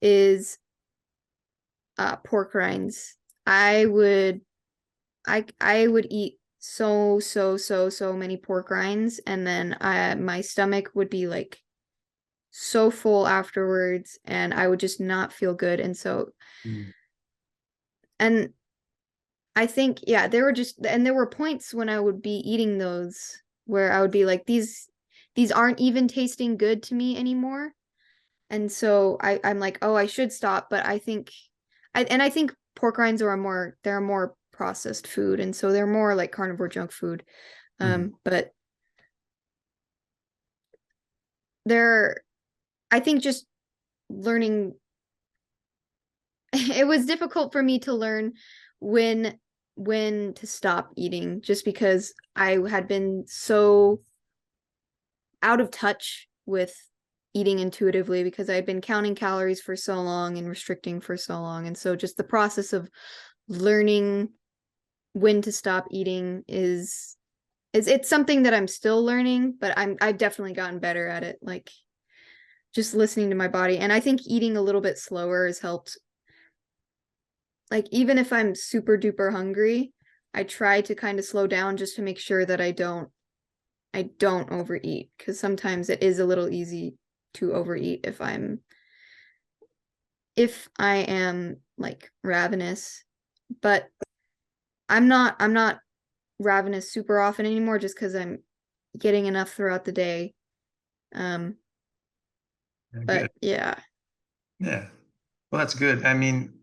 is pork rinds. I would eat so many pork rinds, and then my stomach would be like so full afterwards, and I would just not feel good. And so, and I think, yeah, there were points when I would be eating those where I would be like, these aren't even tasting good to me anymore. And so I'm like, oh, I should stop. But I think pork rinds they're a more processed food. And so they're more like carnivore junk food. But I think just learning, it was difficult for me to learn when to stop eating, just because I had been so out of touch with eating intuitively because I had been counting calories for so long and restricting for so long. And so just the process of learning when to stop eating it's something that I'm still learning, but I've definitely gotten better at it, like just listening to my body. And I think eating a little bit slower has helped. Like, even if I'm super duper hungry, I try to kind of slow down just to make sure that I don't overeat, because sometimes it is a little easy to overeat if I am like ravenous. But I'm not ravenous super often anymore, just because I'm getting enough throughout the day. But Good. yeah. Yeah. Well, that's good. I mean,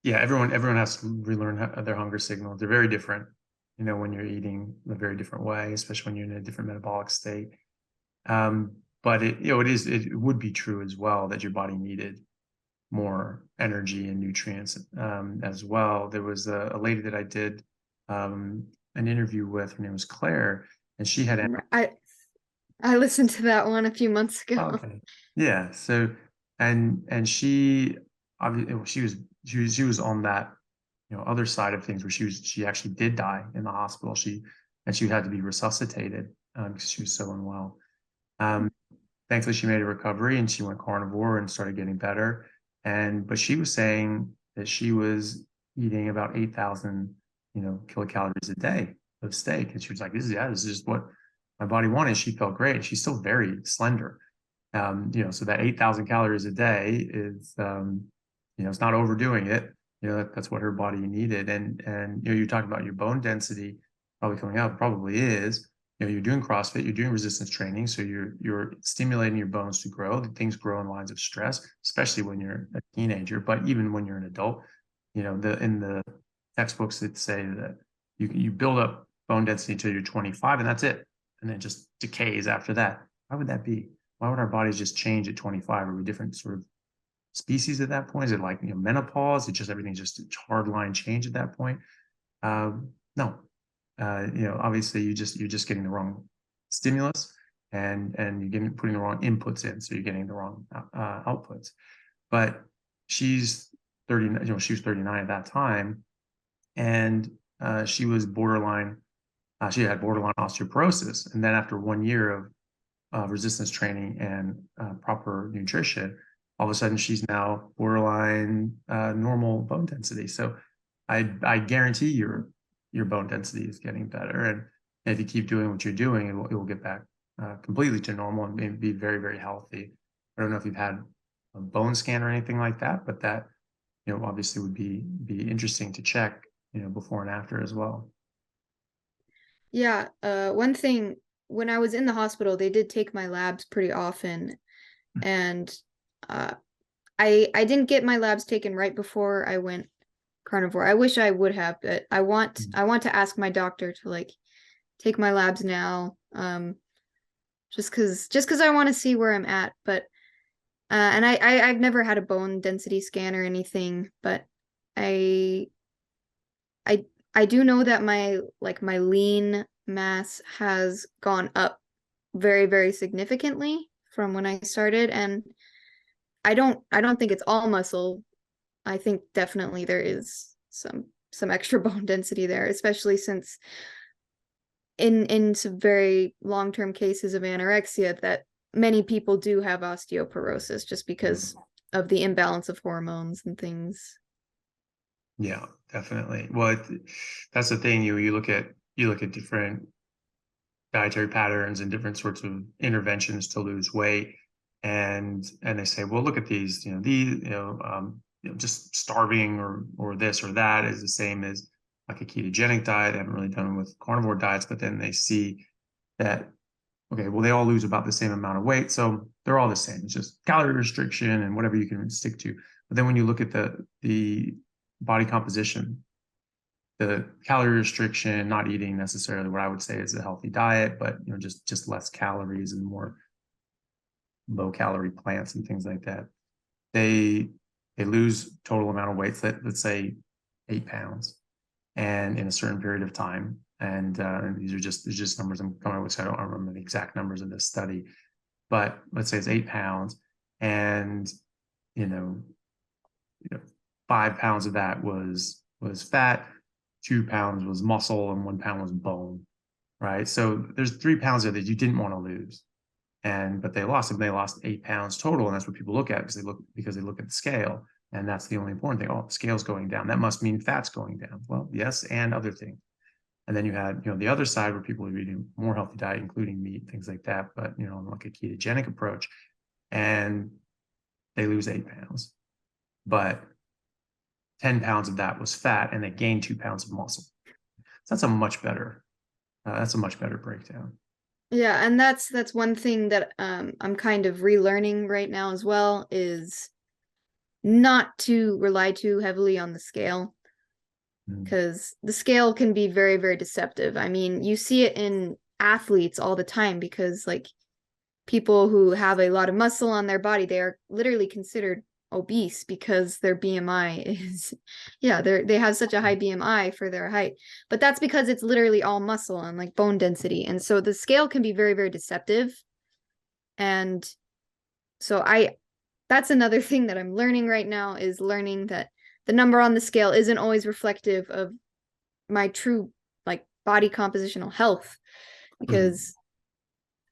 everyone has to relearn their hunger signals. They're very different, when you're eating in a very different way, especially when you're in a different metabolic state. But it would be true as well that your body needed more energy and nutrients as well. There was a lady that I did an interview with. Her name was Claire, and she had. I listened to that one a few months ago. Okay. Yeah. So, and she obviously she was on that other side of things where she actually did die in the hospital. She had to be resuscitated because she was so unwell. Thankfully, she made a recovery and she went carnivore and started getting better. But she was saying that she was eating about 8,000 kilocalories a day of steak, and she was like, this is just what my body wanted. She felt great. She's still very slender. So that 8,000 calories a day is, it's not overdoing it. That's what her body needed. And you're talking about your bone density probably coming up, probably is. You're doing CrossFit, you're doing resistance training, so you're stimulating your bones to grow. Things grow in lines of stress, especially when you're a teenager, but even when you're an adult. In the textbooks that say that you build up bone density until you're 25, and that's it, and then it just decays after that. Why would that be? Why would our bodies just change at 25? Are we different sort of species at that point? Is it like menopause? It's just everything's just a hard line change at that point? No. Obviously you're just getting the wrong stimulus, and you're putting the wrong inputs in, so you're getting the wrong outputs. But she's 30. She was 39 at that time, and she was borderline. She had borderline osteoporosis, and then after 1 year of resistance training and proper nutrition, all of a sudden she's now borderline normal bone density. So I guarantee your bone density is getting better, and if you keep doing what you're doing, it will get back completely to normal and be very, very healthy. I don't know if you've had a bone scan or anything like that, but that obviously would be interesting to check, before and after as well. Yeah, one thing, when I was in the hospital, they did take my labs pretty often, and uh, I didn't get my labs taken right before I went carnivore. I wish I would have, but I want to ask my doctor to like take my labs now, just because I want to see where I'm at. But and I've never had a bone density scan or anything, but I I I do know that my lean mass has gone up very, very significantly from when I started, and I don't think it's all muscle. I think definitely there is some extra bone density there, especially since in some very long-term cases of anorexia that many people do have osteoporosis just because of the imbalance of hormones and things. Yeah, definitely. Well, that's the thing. You look at different dietary patterns and different sorts of interventions to lose weight, and they say, well, look at these. Just starving or this or that is the same as like a ketogenic diet. They haven't really done with carnivore diets, but then they see that, okay, well, they all lose about the same amount of weight, so they're all the same. It's just calorie restriction and whatever you can stick to. But then when you look at the body composition, the calorie restriction, not eating necessarily what I would say is a healthy diet, but just less calories and more low calorie plants and things like that. They lose total amount of weight, let's say 8 pounds, and in a certain period of time. And these are just numbers I'm coming up with, so I don't remember the exact numbers of this study, but let's say it's 8 pounds, and you know, 5 pounds of that was fat, 2 pounds was muscle, and 1 pound was bone, right? So there's 3 pounds there that you didn't want to lose, but they lost them. They lost 8 pounds total, and that's what people look at because they look at the scale, and that's the only important thing. Oh, the scale's going down. That must mean fat's going down. Well, yes, and other things. And then you had, the other side where people are eating more healthy diet, including meat, things like that, but like a ketogenic approach, and they lose 8 pounds, but 10 pounds of that was fat, and they gained 2 pounds of muscle. So that's a much better breakdown. Yeah, and that's one thing that I'm kind of relearning right now as well, is not to rely too heavily on the scale, because the scale can be very, very deceptive. I mean, you see it in athletes all the time, because like people who have a lot of muscle on their body, they are literally considered obese because their BMI is, yeah, they have such a high BMI for their height, but that's because it's literally all muscle and like bone density. And so the scale can be very, very deceptive. And so that's another thing that I'm learning right now, is learning that the number on the scale isn't always reflective of my true like body compositional health, because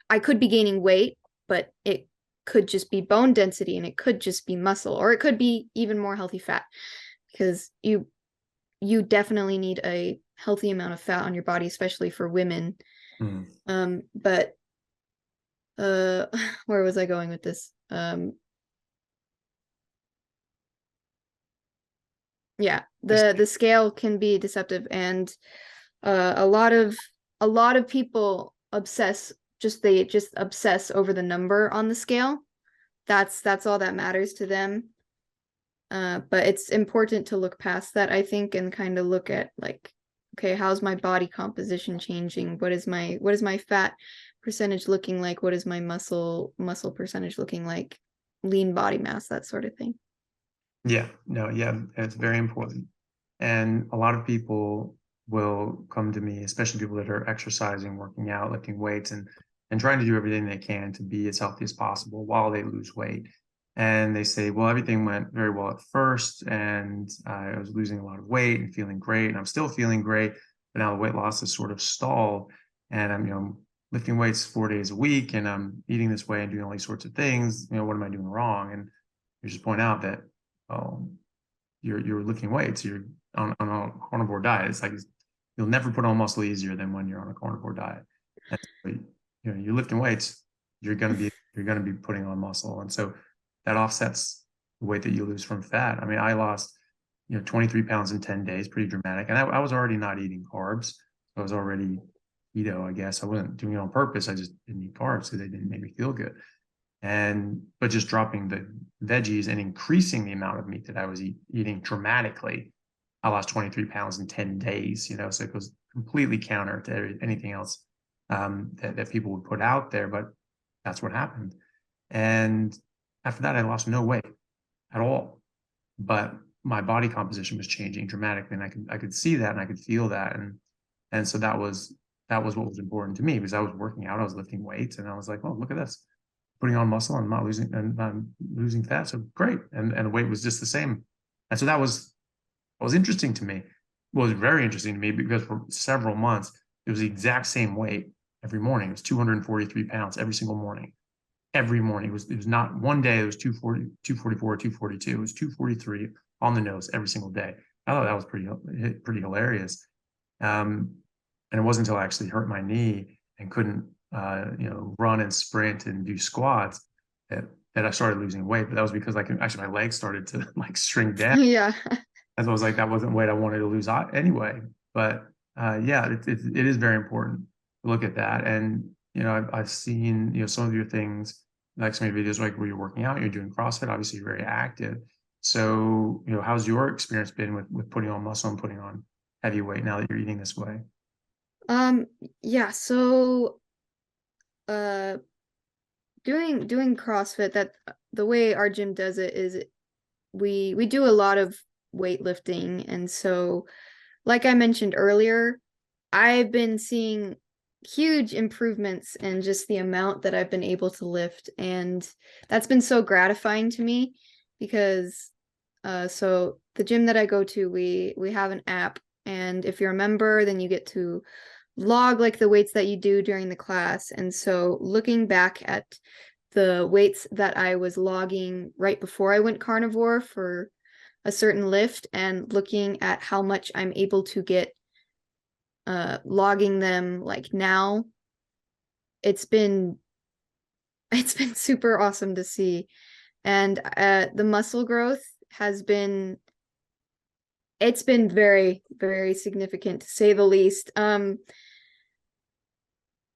I could be gaining weight, but it could just be bone density, and it could just be muscle, or it could be even more healthy fat, because you definitely need a healthy amount of fat on your body, especially for women. But where was I going with this? Yeah, the scale can be deceptive, and a lot of people they just obsess over the number on the scale. That's all that matters to them. But it's important to look past that, I think, and kind of look at like, okay, how's my body composition changing? What is my fat percentage looking like? What is my muscle percentage looking like? Lean body mass, that sort of thing. Yeah, no, yeah, it's very important. And a lot of people will come to me, especially people that are exercising, working out, lifting weights, and trying to do everything they can to be as healthy as possible while they lose weight. And they say, well, everything went very well at first, and I was losing a lot of weight and feeling great, and I'm still feeling great, but now the weight loss is sort of stalled, and I'm, lifting weights 4 days a week, and I'm eating this way and doing all these sorts of things. What am I doing wrong? And you just point out that, well, you're lifting weights, you're on a carnivore diet. It's like you'll never put on muscle easier than when you're on a carnivore diet. And so, you're lifting weights, you're gonna be putting on muscle, and so that offsets the weight that you lose from fat. I mean, I lost 23 pounds in 10 days, pretty dramatic. And I was already not eating carbs. I was already keto, I guess. I wasn't doing it on purpose. I just didn't eat carbs because they didn't make me feel good. But just dropping the veggies and increasing the amount of meat that I was eating dramatically, I lost 23 pounds in 10 days, so it goes completely counter to anything else that people would put out there, but that's what happened. And after that, I lost no weight at all, but my body composition was changing dramatically, and I could see that and I could feel that, and so that was what was important to me, because I was working out, I was lifting weights, and I was like, oh, look at this, putting on muscle and not losing, and I'm losing fat, so great, and the weight was just the same, and so that was interesting to me. Well, it was very interesting to me because for several months it was the exact same weight every morning. It was 243 pounds every single morning. Every morning. It was not one day it was 240, 244, 242. It was 243 on the nose every single day. I thought that was pretty hilarious. And it wasn't until I actually hurt my knee and couldn't run and sprint and do squats that I started losing weight. But that was because my legs started to shrink down. Yeah. As I was like, that wasn't weight I wanted to lose anyway. But yeah, it is very important to look at that. And I've seen some of your things, like some of your videos, like where you're working out, you're doing CrossFit. Obviously, you're very active. So how's your experience been with putting on muscle and putting on heavy weight now that you're eating this way? Yeah. So, doing CrossFit, that the way our gym does it is we do a lot of weightlifting, and so like I mentioned earlier, I've been seeing huge improvements in just the amount that I've been able to lift, and that's been so gratifying to me because so the gym that I go to, we have an app, and if you're a member, then you get to log the weights that you do during the class. And so looking back at the weights that I was logging right before I went carnivore for a certain lift, and looking at how much I'm able to get logging them now, it's been super awesome to see. And the muscle growth has been very, very significant, to say the least.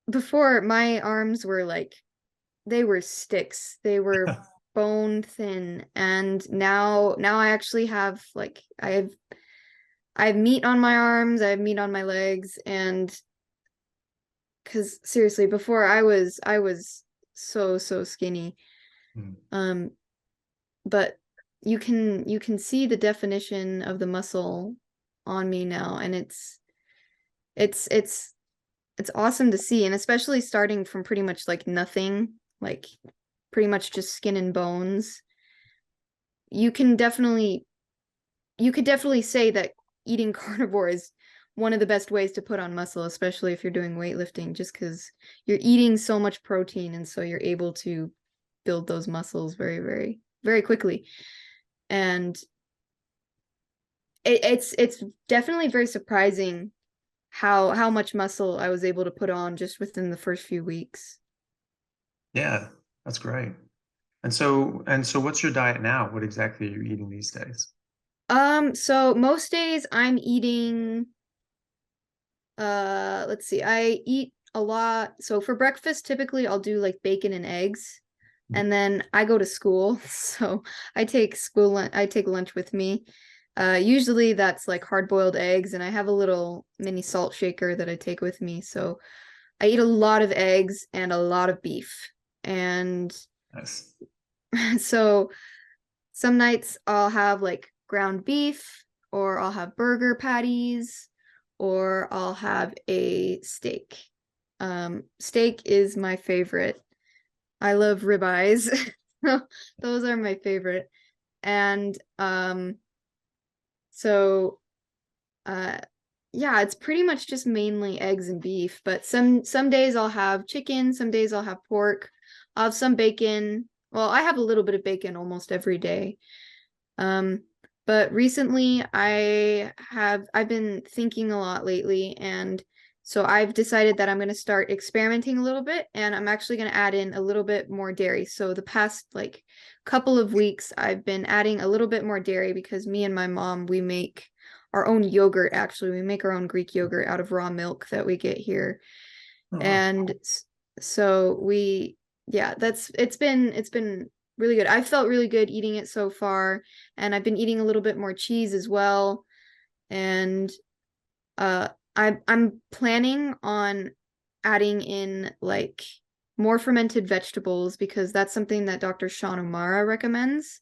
Before, my arms were they were sticks. They were bone thin, and now I actually have I have meat on my arms, I have meat on my legs, and because seriously, before I was so skinny. But you can see the definition of the muscle on me now, and it's awesome to see, and especially starting from pretty much nothing, pretty much just skin and bones. You could definitely say that eating carnivore is one of the best ways to put on muscle, especially if you're doing weightlifting, just because you're eating so much protein, and so you're able to build those muscles very, very, very quickly. And it's definitely very surprising how much muscle I was able to put on just within the first few weeks. Yeah, that's great. And so what's your diet now? What exactly are you eating these days? So most days I'm eating, let's see, I eat a lot. So for breakfast, typically I'll do bacon and eggs. And then I go to school, so I take lunch with me. Usually that's hard-boiled eggs, and I have a little mini salt shaker that I take with me. So I eat a lot of eggs and a lot of beef. And Nice. so some nights I'll have ground beef, or I'll have burger patties, or I'll have a steak. Steak is my favorite. I love ribeyes. Those are my favorite. And so yeah, it's pretty much just mainly eggs and beef, but some days I'll have chicken, some days I'll have pork. I'll have some bacon. Well, I have a little bit of bacon almost every day. But recently I've been thinking a lot lately, and So I've decided that I'm going to start experimenting a little bit, and I'm actually going to add in a little bit more dairy. So the past like couple of weeks, I've been adding a little bit more dairy because me and my mom, we make our own yogurt. Actually, we make our own Greek yogurt out of raw milk that we get here. Oh, wow. And so it's been really good. I felt really good eating it so far, and I've been eating a little bit more cheese as well. And I'm planning on adding in like more fermented vegetables because that's something that Dr. Sean O'Mara recommends.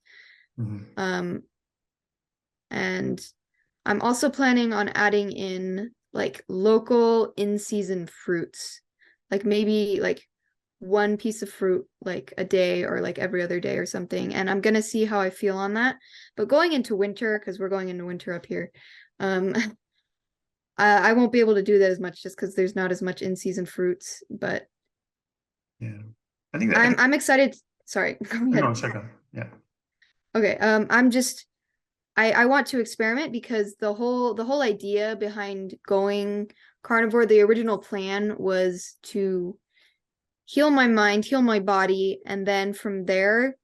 Mhm. And I'm also planning on adding in like local in-season fruits, like maybe like one piece of fruit like a day or like every other day or something. And I'm gonna see how I feel on that. But going into winter, because we're going into winter up here, I won't be able to do that as much just because there's not as much in-season fruits. But Yeah, I think that. I'm excited. Sorry, go ahead. No, check out. Yeah. Okay. I want to experiment because the whole idea behind going carnivore, the original plan was to heal my mind, heal my body, and then from there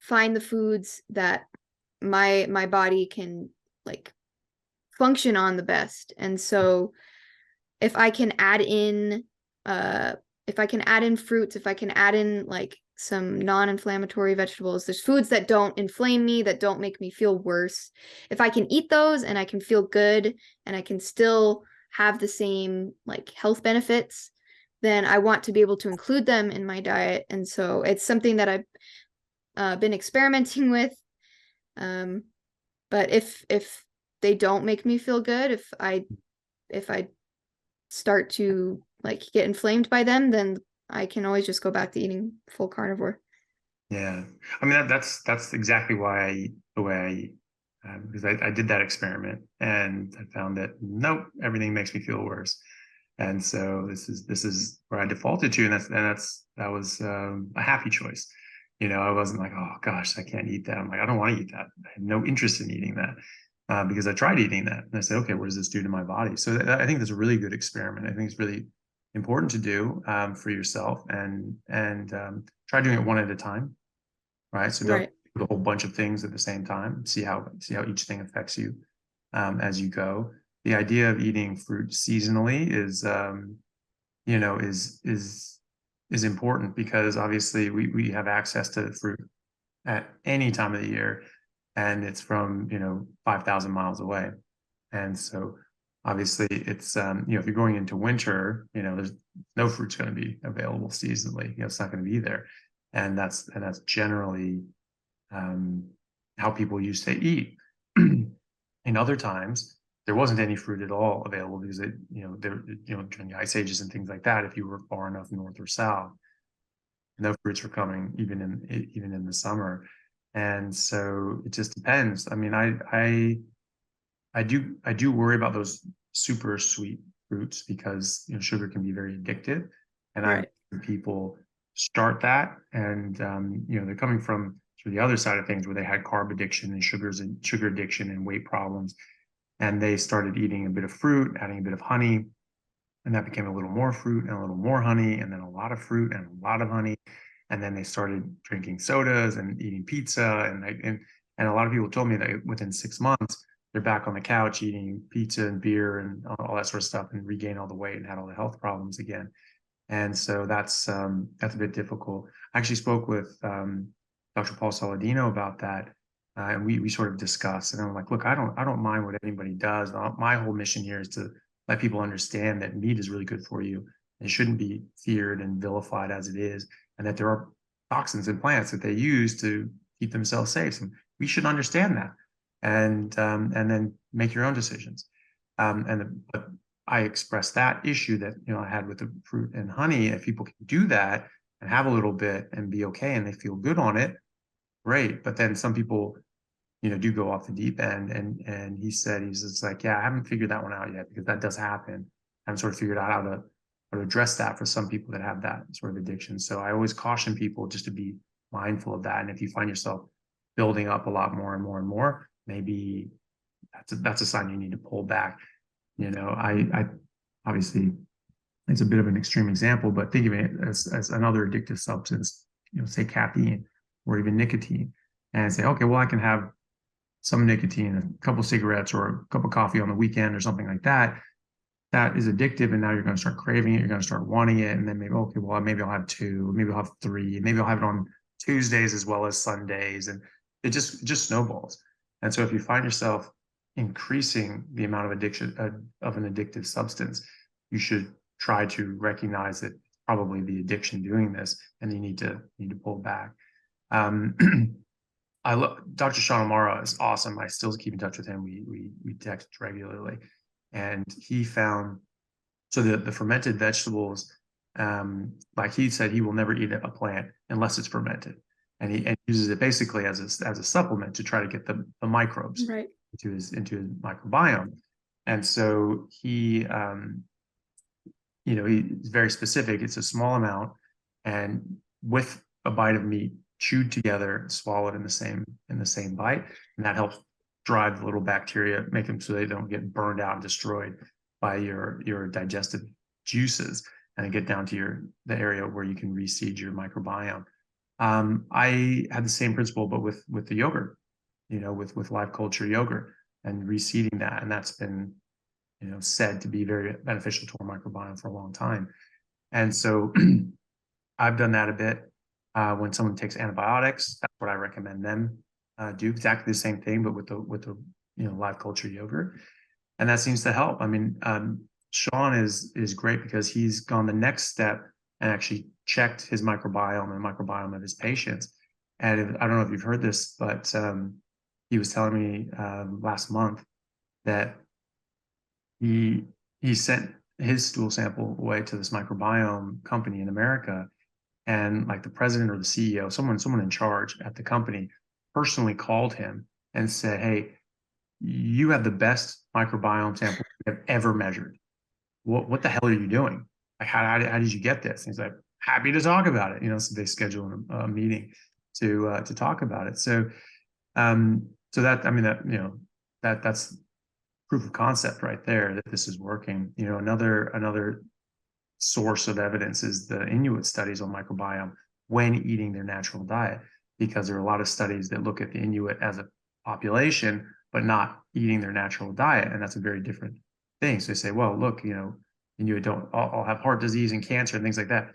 find the foods that my body can like function on the best. And so if I can add in fruits, if I can add in like some non-inflammatory vegetables, there's foods that don't inflame me, that don't make me feel worse. If I can eat those and I can feel good and I can still have the same like health benefits, then I want to be able to include them in my diet. And so it's something that I've been experimenting with. But if they don't make me feel good, if I start to like get inflamed by them, then I can always just go back to eating full carnivore. Yeah, I mean that's exactly why I eat the way I eat, because I did that experiment and I found that nope, everything makes me feel worse, and so this is where I defaulted to, and that was a happy choice. I wasn't like, oh gosh, I can't eat that. I'm like, I don't want to eat that. I have no interest in eating that, because I tried eating that and I said, okay, what does this do to my body? So I think that's a really good experiment. I think it's really important to do, for yourself, and try doing it one at a time. Right. So don't Right. do a whole bunch of things at the same time. See how each thing affects you, as you go. The idea of eating fruit seasonally is, is important because obviously we have access to fruit at any time of the year, and it's from 5,000 miles away. And so obviously it's if you're going into winter, there's no fruit's going to be available seasonally. It's not going to be there, and that's generally, how people used to eat. In other times, there wasn't any fruit at all available because during the ice ages and things like that, if you were far enough north or south, no fruits were coming even in the summer. And so it just depends. I mean, I do worry about those super sweet fruits because sugar can be very addictive, and I've Right. seen people start that, and they're coming from the other side of things where they had carb addiction and sugar addiction and weight problems, and they started eating a bit of fruit, adding a bit of honey, and that became a little more fruit and a little more honey, and then a lot of fruit and a lot of honey, and then they started drinking sodas and eating pizza, and a lot of people told me that within 6 months they're back on the couch eating pizza and beer and all that sort of stuff and regain all the weight and had all the health problems again. And so that's a bit difficult. I actually spoke with Dr. Paul Saladino about that, and we sort of discussed. And I'm like, look, I don't mind what anybody does. My whole mission here is to let people understand that meat is really good for you. It shouldn't be feared and vilified as it is, and that there are toxins in plants that they use to keep themselves safe. And we should understand that, and then make your own decisions. But I expressed that issue that I had with the fruit and honey. If people can do that and have a little bit and be okay and they feel good on it, great. But then some people, do go off the deep end. And he said he's just like, yeah, I haven't figured that one out yet because that does happen. I haven't sort of figured out how to address that for some people that have that sort of addiction. So I always caution people just to be mindful of that. And if you find yourself building up a lot more and more and more, maybe that's a sign you need to pull back. obviously it's a bit of an extreme example, but think of it as another addictive substance, say caffeine or even nicotine, and say, okay, well, I can have some nicotine, a couple cigarettes or a cup of coffee on the weekend or something like that. That is addictive, and now you're going to start craving it. You're going to start wanting it, and then maybe, okay, well, maybe I'll have two, maybe I'll have three, maybe I'll have it on Tuesdays as well as Sundays, and it just snowballs. And so if you find yourself increasing the amount of addiction of an addictive substance, you should try to recognize that probably the addiction doing this, and you need to pull back. I love Dr. Sean Amara is awesome. I still keep in touch with him. We text regularly, and he found so the fermented vegetables. Like he said, he will never eat a plant unless it's fermented, and he uses it basically as a supplement to try to get the microbes Right. into his microbiome. And so he's very specific. It's a small amount, and with a bite of meat chewed together and swallowed in the same bite, and that helps drive the little bacteria, make them so they don't get burned out and destroyed by your digestive juices, and then get down to the area where you can reseed your microbiome. I had the same principle, but with the yogurt, with live culture yogurt and reseeding that, and that's been said to be very beneficial to our microbiome for a long time. And so I've done that a bit. When someone takes antibiotics, that's what I recommend them do, exactly the same thing, but with the live culture yogurt, and that seems to help. I mean, Sean is great because he's gone the next step and actually checked his microbiome and the microbiome of his patients. And I don't know if you've heard this, but he was telling me last month that he sent his stool sample away to this microbiome company in America. And like the president or the CEO, someone in charge at the company personally called him and said, "Hey, you have the best microbiome sample we have ever measured. What the hell are you doing? Like, how did you get this?" And he's like, "Happy to talk about it." So they scheduled a meeting to talk about it. So that's proof of concept right there that this is working. Another source of evidence is the Inuit studies on microbiome when eating their natural diet, because there are a lot of studies that look at the Inuit as a population, but not eating their natural diet. And that's a very different thing. So they say, well, look, Inuit don't all have heart disease and cancer and things like that.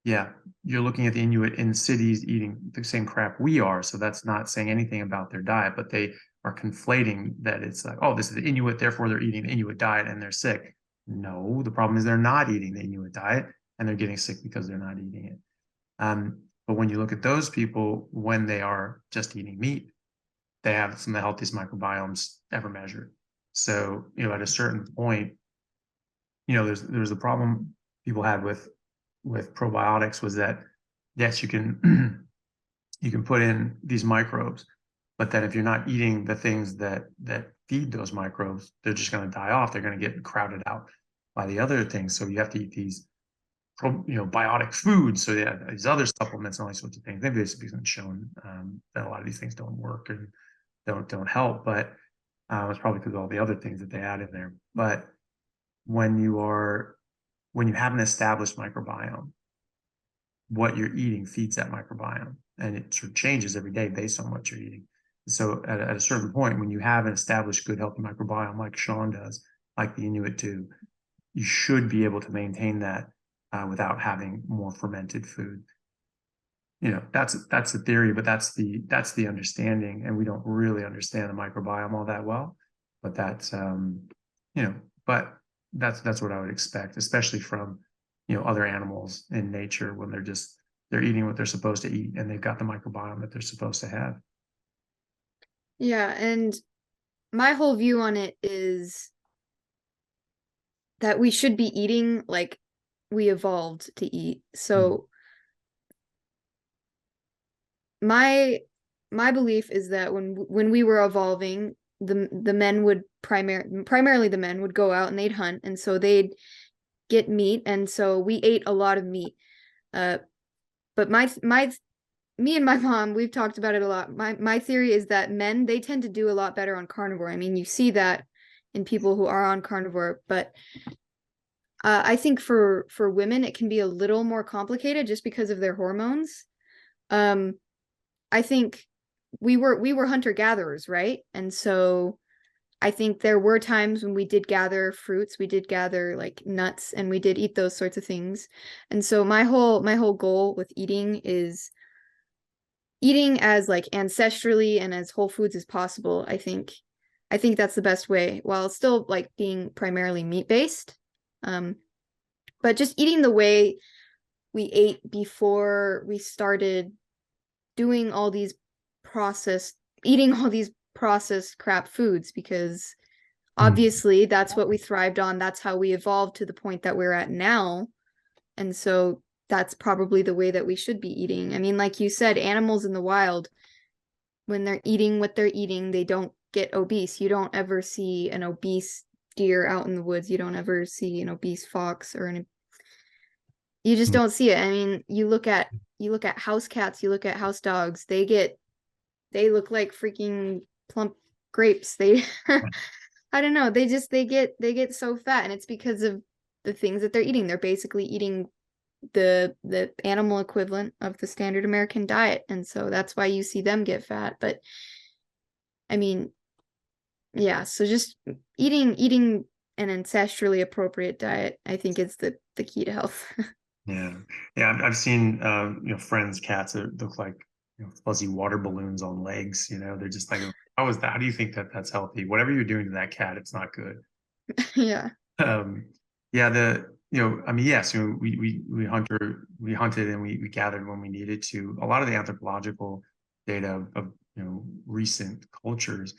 Yeah, you're looking at the Inuit in cities eating the same crap we are. So that's not saying anything about their diet, but they are conflating that it's like, oh, this is the Inuit, therefore they're eating the Inuit diet and they're sick. No, the problem is they're not eating the Inuit diet and they're getting sick because they're not eating it. But when you look at those people, when they are just eating meat, they have some of the healthiest microbiomes ever measured. So, at a certain point, there's a problem people had with probiotics was that, yes, you can you can put in these microbes, but then if you're not eating the things that feed those microbes, they're just going to die off. They're going to get crowded out by the other things. So you have to eat these biotic foods. So yeah, these other supplements and all these sorts of things. They've basically been shown that a lot of these things don't work and don't help. But it's probably because of all the other things that they add in there. But when you have an established microbiome, what you're eating feeds that microbiome, and it sort of changes every day based on what you're eating. So at a certain point, when you have an established good healthy microbiome like Sean does, like the Inuit do, you should be able to maintain that without having more fermented food. That's the theory, but that's the understanding, and we don't really understand the microbiome all that well. But that's that's what I would expect, especially from other animals in nature when they're eating what they're supposed to eat and they've got the microbiome that they're supposed to have. Yeah, and my whole view on it is that we should be eating like we evolved to eat. So my belief is that when we were evolving, the men would primarily the men would go out and they'd hunt, and so they'd get meat, and so we ate a lot of meat. But me and my mom, we've talked about it a lot. My theory is that men, they tend to do a lot better on carnivore. I mean, you see that in people who are on carnivore, but I think for women, it can be a little more complicated just because of their hormones. I think we were hunter-gatherers, right? And so I think there were times when we did gather fruits, we did gather like nuts, and we did eat those sorts of things. And so my whole goal with eating is eating as like ancestrally and as whole foods as possible. I think that's the best way, while still like being primarily meat-based. But just eating the way we ate before we started doing all these eating all these processed crap foods, because obviously that's what we thrived on. That's how we evolved to the point that we're at now. And so that's probably the way that we should be eating. I mean, like you said, animals in the wild, when they're eating what they're eating, they don't get obese. You don't ever see an obese deer out in the woods. You don't ever see an obese fox you just don't see it. I mean, you look at house cats, you look at house dogs, they look like freaking plump grapes. I don't know, they get so fat, and it's because of the things that they're eating. They're basically eating the animal equivalent of the standard American diet, and so that's why you see them get fat. But I mean, yeah, so just eating an ancestrally appropriate diet, I think, is the key to health. Yeah. Yeah. I've seen, friends' cats that look like, fuzzy water balloons on legs. They're just like, how do you think that that's healthy? Whatever you're doing to that cat, it's not good. Yeah. Yeah. I mean, yes, we hunted and we gathered when we needed to. A lot of the anthropological data of, recent cultures,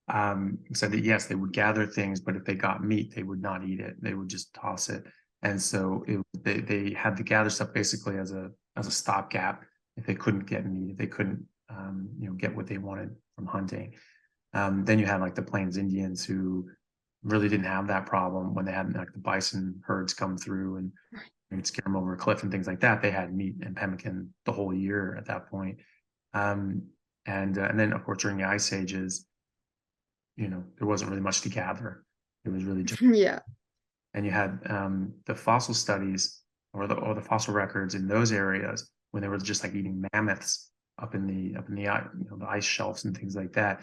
said that yes, they would gather things, but if they got meat, they would not eat it. They would just toss it. And so they had to gather stuff basically as a stopgap if they couldn't get meat, if they couldn't get what they wanted from hunting. Then you had like the Plains Indians who really didn't have that problem when they had like the bison herds come through and you'd scare them over a cliff and things like that. They had meat and pemmican the whole year at that point. And then of course during the ice ages, there wasn't really much to gather. It was really just Yeah. and you had the fossil studies or the fossil records in those areas when they were just like eating mammoths up in the the ice shelves and things like that.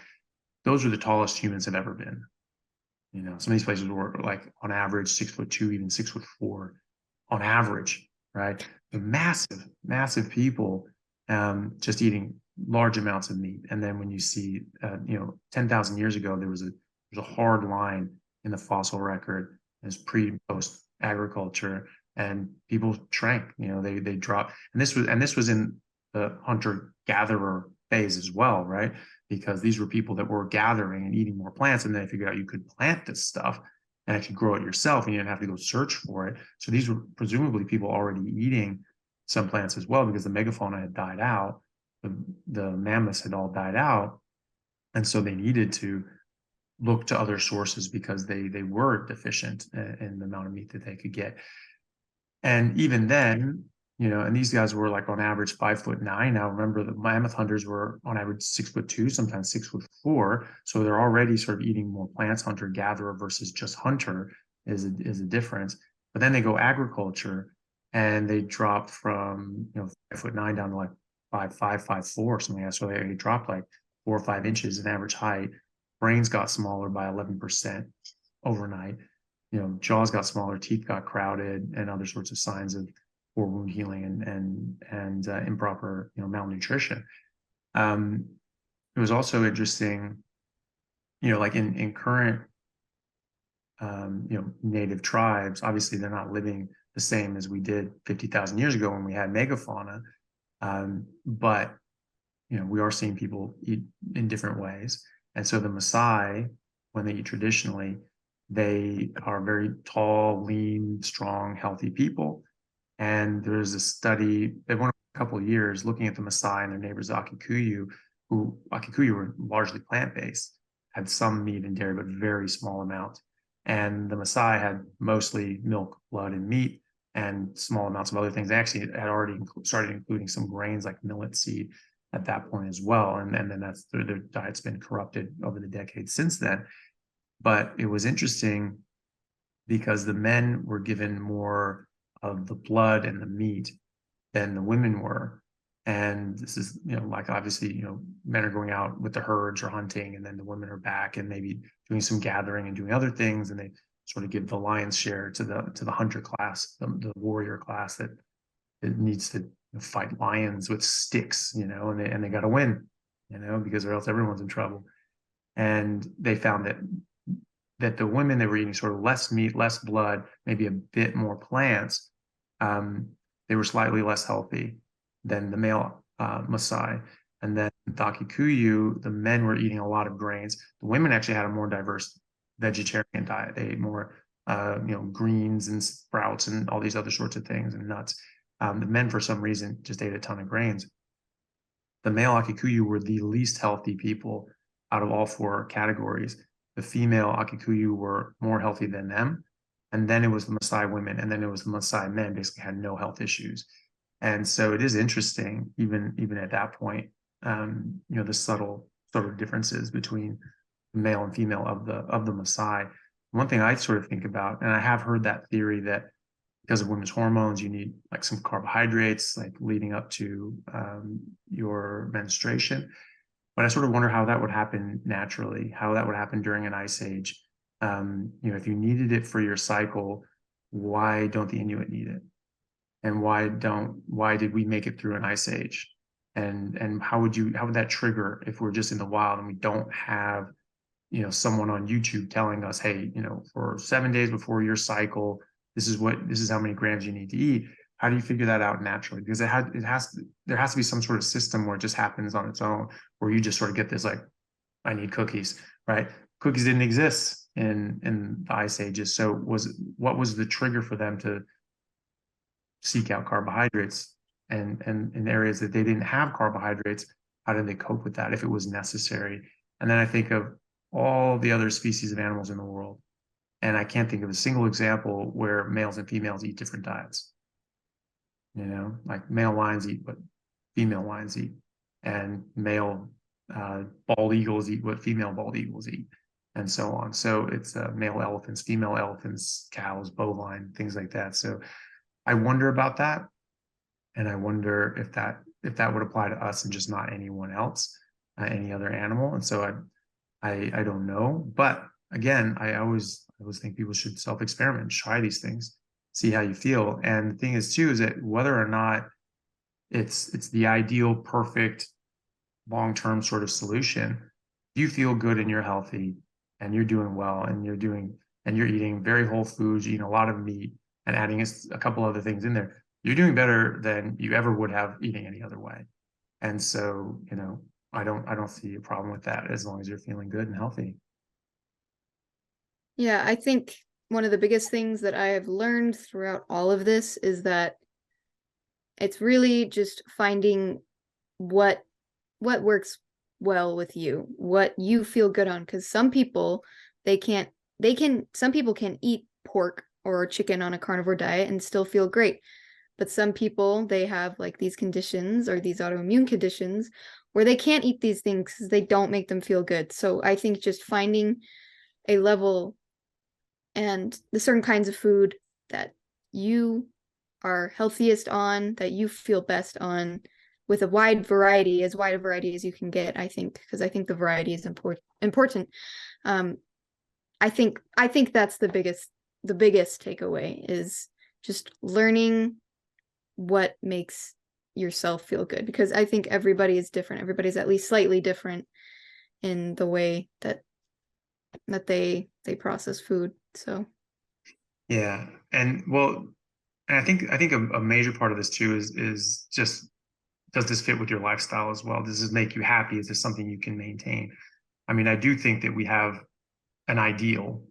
Those were the tallest humans have ever been. Some of these places were like on average 6'2", even 6'4" on average, right? The massive, massive people just eating large amounts of meat. And then when you see, 10,000 years ago, there's a hard line in the fossil record as pre and post agriculture, and people shrank. They dropped, and this was in the hunter gatherer phase as well, right? Because these were people that were gathering and eating more plants, and then they figured out you could plant this stuff and actually grow it yourself, and you didn't have to go search for it. So these were presumably people already eating some plants as well, because the megafauna had died out, the mammoths had all died out, and so they needed to look to other sources because they were deficient in the amount of meat that they could get. And even then, and these guys were like on average 5'9". Now remember, the mammoth hunters were on average 6'2", sometimes 6'4". So they're already sort of eating more plants, hunter gatherer versus just hunter is a difference. But then they go agriculture and they drop from 5'9" down to like 5'5", 5'4", something like that. So they dropped like 4 or 5 inches in average height. Brains got smaller by 11% overnight. Jaws got smaller, teeth got crowded, and other sorts of signs of poor wound healing and improper malnutrition. It was also interesting, like in current native tribes. Obviously, they're not living the same as we did 50,000 years ago when we had megafauna, but we are seeing people eat in different ways. And so the Maasai, when they eat traditionally, they are very tall, lean, strong, healthy people. And there's a study, they went a couple of years looking at the Maasai and their neighbors, Akikuyu, who were largely plant-based, had some meat and dairy, but very small amounts. And the Maasai had mostly milk, blood, and meat, and small amounts of other things. They actually had already started including some grains like millet seed at that point as well. And then that's their diet's been corrupted over the decades since then. But it was interesting because the men were given more of the blood and the meat than the women were. And this is, like obviously, men are going out with the herds or hunting, and then the women are back and maybe doing some gathering and doing other things, and they sort of give the lion's share to the hunter class, the warrior class that it needs to fight lions with sticks, and they got to win, because or else everyone's in trouble. And they found that the women that were eating sort of less meat, less blood, maybe a bit more plants, they were slightly less healthy than the male Maasai. And then the Kikuyu, the men were eating a lot of grains. The women actually had a more diverse vegetarian diet. They ate more, greens and sprouts and all these other sorts of things and nuts. The men, for some reason, just ate a ton of grains. The male Akikuyu were the least healthy people out of all four categories. The female Akikuyu were more healthy than them. And then it was the Maasai women, and then it was the Maasai men basically had no health issues. And so it is interesting, even at that point, the subtle sort of differences between male and female of the Maasai. One thing I sort of think about, and I have heard that theory that because of women's hormones, you need like some carbohydrates, like leading up to your menstruation. But I sort of wonder how that would happen naturally, how that would happen during an ice age. If you needed it for your cycle, why don't the Inuit need it? And why did we make it through an ice age? And how would that trigger if we're just in the wild and we don't have, someone on YouTube telling us, hey, for 7 days before your cycle, this is how many grams you need to eat. How do you figure that out naturally? Because there has to be some sort of system where it just happens on its own, where you just sort of get this like, I need cookies, right? Cookies didn't exist in the ice ages. So what was the trigger for them to seek out carbohydrates, and in areas that they didn't have carbohydrates, how did they cope with that if it was necessary? And then I think of all the other species of animals in the world, and I can't think of a single example where males and females eat different diets. Like male lions eat what female lions eat, and male bald eagles eat what female bald eagles eat, and so on. So it's male elephants, female elephants, cows, bovine, things like that. So I wonder about that, and I wonder if that would apply to us and just not anyone else, any other animal. And so I don't know, but again, I always think people should self-experiment, try these things, see how you feel. And the thing is too, is that whether or not it's the ideal, perfect, long-term sort of solution, you feel good and you're healthy and you're doing well and you're eating very whole foods, eating a lot of meat and adding a couple other things in there, you're doing better than you ever would have eating any other way. And so, I don't see a problem with that as long as you're feeling good and healthy. Yeah, I think one of the biggest things that I have learned throughout all of this is that it's really just finding what works well with you, what you feel good on. Because some people, some people can eat pork or chicken on a carnivore diet and still feel great. But some people, they have like these conditions or these autoimmune conditions where they can't eat these things because they don't make them feel good. So I think just finding a level and the certain kinds of food that you are healthiest on, that you feel best on, with a wide a variety as you can get, I think, because I think the variety is important. I think that's the biggest takeaway, is just learning what makes yourself feel good, because I think everybody is different. Everybody's at least slightly different in the way that they process food. So Yeah. And I think a major part of this too is just, does this fit with your lifestyle as well? Does this make you happy? Is this something you can maintain? I mean, I do think that we have an ideal,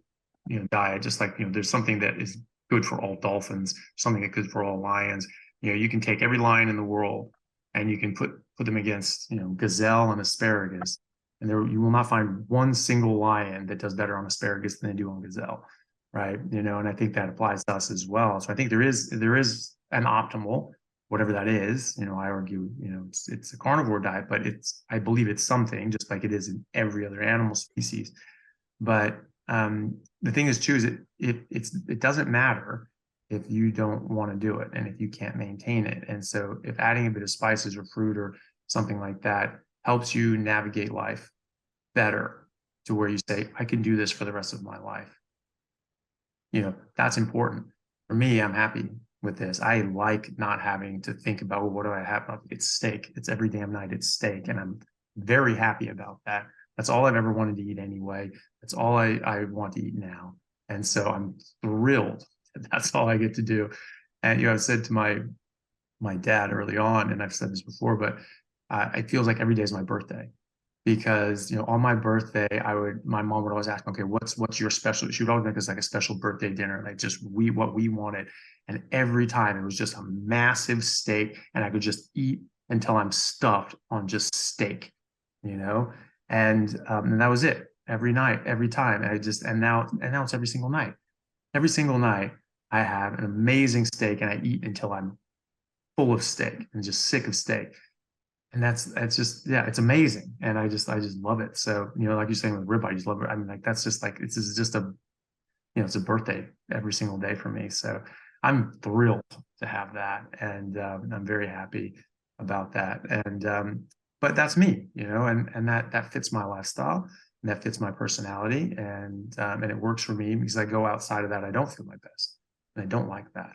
diet, just like, there's something that is good for all dolphins, something that's good for all lions. You can take every lion in the world and you can put them against, gazelle and asparagus. And you will not find one single lion that does better on asparagus than they do on gazelle. Right. And I think that applies to us as well. So I think there is an optimal, whatever that is. I argue, it's a carnivore diet, but I believe it's something, just like it is in every other animal species. But the thing is too, is it doesn't matter if you don't want to do it and if you can't maintain it. And so if adding a bit of spices or fruit or something like that helps you navigate life better to where you say, I can do this for the rest of my life. That's important. For me, I'm happy with this. I like not having to think about, well, what do I have? It's steak. It's every damn night it's steak. And I'm very happy about that. That's all I've ever wanted to eat anyway. That's all I want to eat now. And so I'm thrilled that that's all I get to do. And, I've said to my dad early on, and I've said this before, but it feels like every day is my birthday. Because on my birthday, my mom would always ask, okay, what's your special? She would always make us like a special birthday dinner, like just what we wanted. And every time it was just a massive steak, and I could just eat until I'm stuffed on just steak, and that was it every night, every time. And now it's every single night. Every single night I have an amazing steak, and I eat until I'm full of steak and just sick of steak. And that's just, yeah, it's amazing. And I just love it. So, like you're saying with ribeye, I just love it. I mean, like, that's just like, it's just it's a birthday every single day for me. So I'm thrilled to have that. And I'm very happy about that. And, but that's me, and that fits my lifestyle and that fits my personality. And it works for me because I go outside of that. I don't feel my best and I don't like that.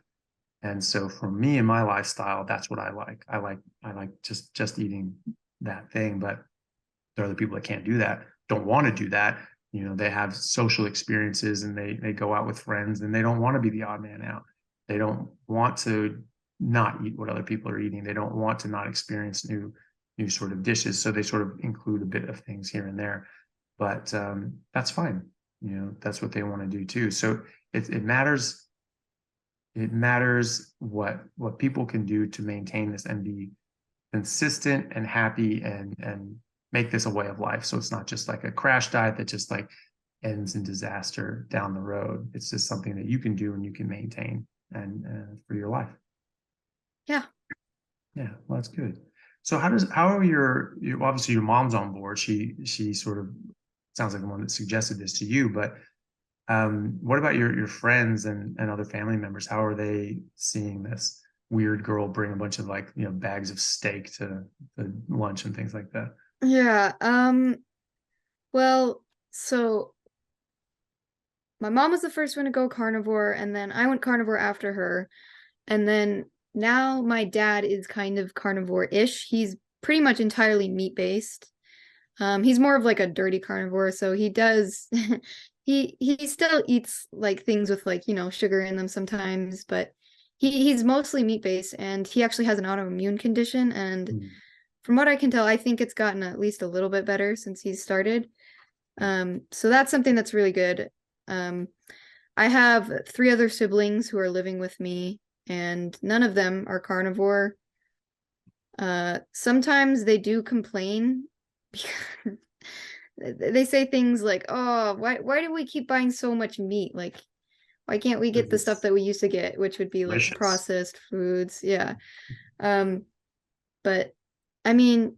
And so for me and my lifestyle, that's what I like. I like just eating that thing. But there are other people that can't do that, don't want to do that. They have social experiences and they go out with friends and they don't want to be the odd man out. They don't want to not eat what other people are eating. They don't want to not experience new sort of dishes. So they sort of include a bit of things here and there. But that's fine. That's what they want to do too. So it matters. It matters what people can do to maintain this and be consistent and happy and make this a way of life. So it's not just like a crash diet that just like ends in disaster down the road. It's just something that you can do and you can maintain and for your life. Yeah. Yeah. Well, that's good. So how are your obviously your mom's on board. She sort of sounds like the one that suggested this to you, but what about your friends and other family members? How are they seeing this weird girl bring a bunch of like, bags of steak to lunch and things like that? Yeah. Well, so my mom was the first one to go carnivore, and then I went carnivore after her. And then now my dad is kind of carnivore-ish. He's pretty much entirely meat-based. He's more of like a dirty carnivore, so he does he still eats like things with like, sugar in them sometimes, but he's mostly meat-based, and he actually has an autoimmune condition, and from what I can tell, I think it's gotten at least a little bit better since he's started. So that's something that's really good. I have 3 other siblings who are living with me, and none of them are carnivore. Sometimes they do complain because they say things like, oh, why do we keep buying so much meat? Like, why can't we get the stuff that we used to get, which would be like Delicious. processed foods? Yeah. But I mean,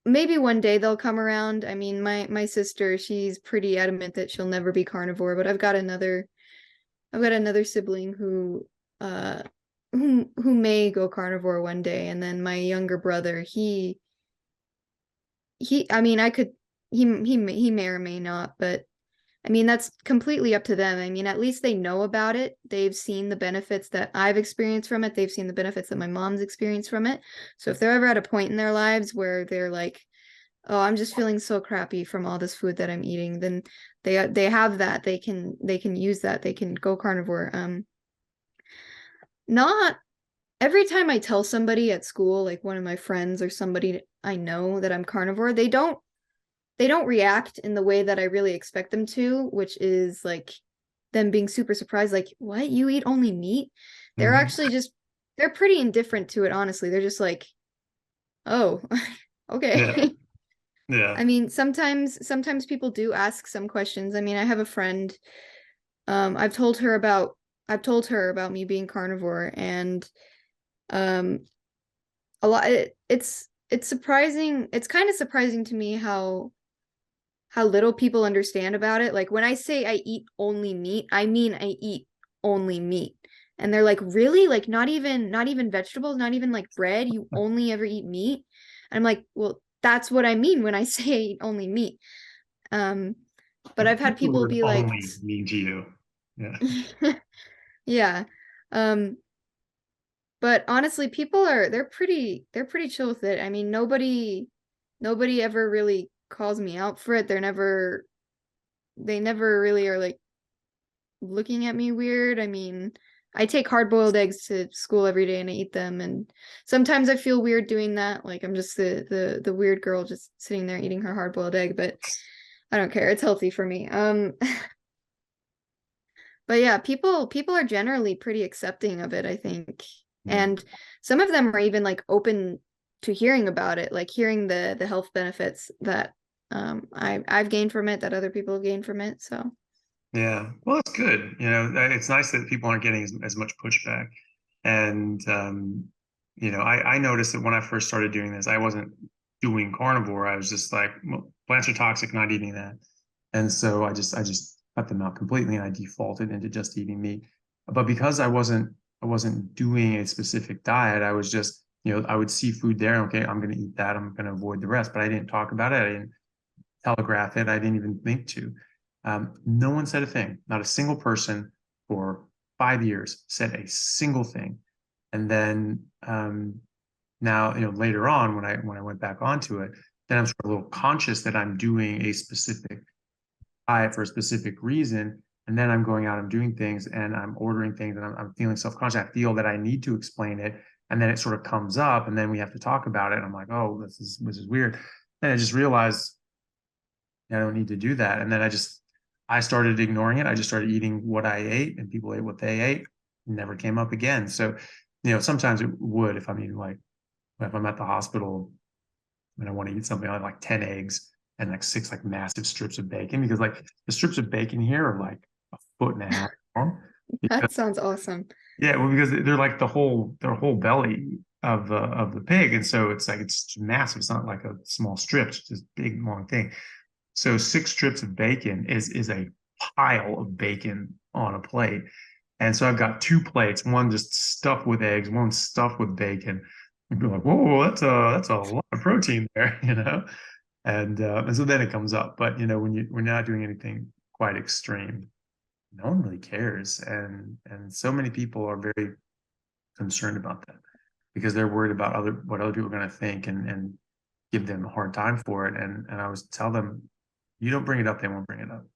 maybe one day they'll come around. I mean, my sister, she's pretty adamant that she'll never be carnivore, but I've got another sibling who may go carnivore one day. And then my younger brother, he I mean, he may or may not, but I mean, that's completely up to them. I mean, at least they know about it. They've seen the benefits that I've experienced from it. They've seen the benefits that my mom's experienced from it. So if they're ever at a point in their lives where they're like, oh, I'm just feeling so crappy from all this food that I'm eating, then they have that. They can use that. They can go carnivore. Not every time I tell somebody at school, like one of my friends or somebody I know, that I'm carnivore, they don't react in the way that I really expect them to, which is like them being super surprised, like, what, you eat only meat? They're actually they're pretty indifferent to it, honestly. They're just like, oh, okay. Yeah. I mean, sometimes people do ask some questions. I mean, I have a friend, I've told her about me being carnivore, and a lot it's surprising. It's kind of surprising to me how how little people understand about it. Like when I say I eat only meat, I mean I eat only meat. And they're like, really? Like not even vegetables, not even like bread, you only ever eat meat? And I'm like, well, that's what I mean when I say I eat only meat. But I've had people be like, only mean to you. Yeah. yeah. But honestly, they're pretty chill with it. I mean, nobody ever really calls me out for it. They never really are like looking at me weird. I mean, I take hard-boiled eggs to school every day and I eat them, and sometimes I feel weird doing that. Like I'm just the weird girl just sitting there eating her hard-boiled egg, but I don't care. It's healthy for me. But yeah, people are generally pretty accepting of it, I think. And some of them are even like open to hearing about it, like hearing the health benefits that I've gained from it, that other people have gained from it. So Yeah, well, that's good. It's nice that people aren't getting as much pushback. And I noticed that when I first started doing this, I wasn't doing carnivore. I was just like, well, plants are toxic, not eating that. And so I just cut them out completely, and I defaulted into just eating meat. But because I wasn't doing a specific diet, I was just, I would see food there. Okay, I'm going to eat that. I'm going to avoid the rest. But I didn't talk about it. I didn't telegraph it. I didn't even think to. No one said a thing. Not a single person for 5 years said a single thing. And then now, later on when I went back onto it, then I'm sort of a little conscious that I'm doing a specific diet for a specific reason. And then I'm going out and doing things and I'm ordering things and I'm feeling self-conscious. I feel that I need to explain it. And then it sort of comes up and then we have to talk about it. And I'm like, oh, this is weird. And I just realized I don't need to do that. And then I started ignoring it. I just started eating what I ate and people ate what they ate. It never came up again. So, sometimes it would, if I'm eating if I'm at the hospital and I want to eat something, I like 10 eggs and like 6 like massive strips of bacon, because like the strips of bacon here are like a foot and a half long. that sounds awesome. Yeah, well, because they're like their whole belly of the pig, and so it's massive. It's not like a small strip; it's just a big long thing. So 6 strips of bacon is a pile of bacon on a plate, and so I've got 2 plates, one just stuffed with eggs, one stuffed with bacon. And you're like, whoa, that's a lot of protein there, and so then it comes up. But when we're not doing anything quite extreme, no one really cares, and so many people are very concerned about that because they're worried about what other people are going to think and give them a hard time for it. And I always tell them, you don't bring it up, they won't bring it up.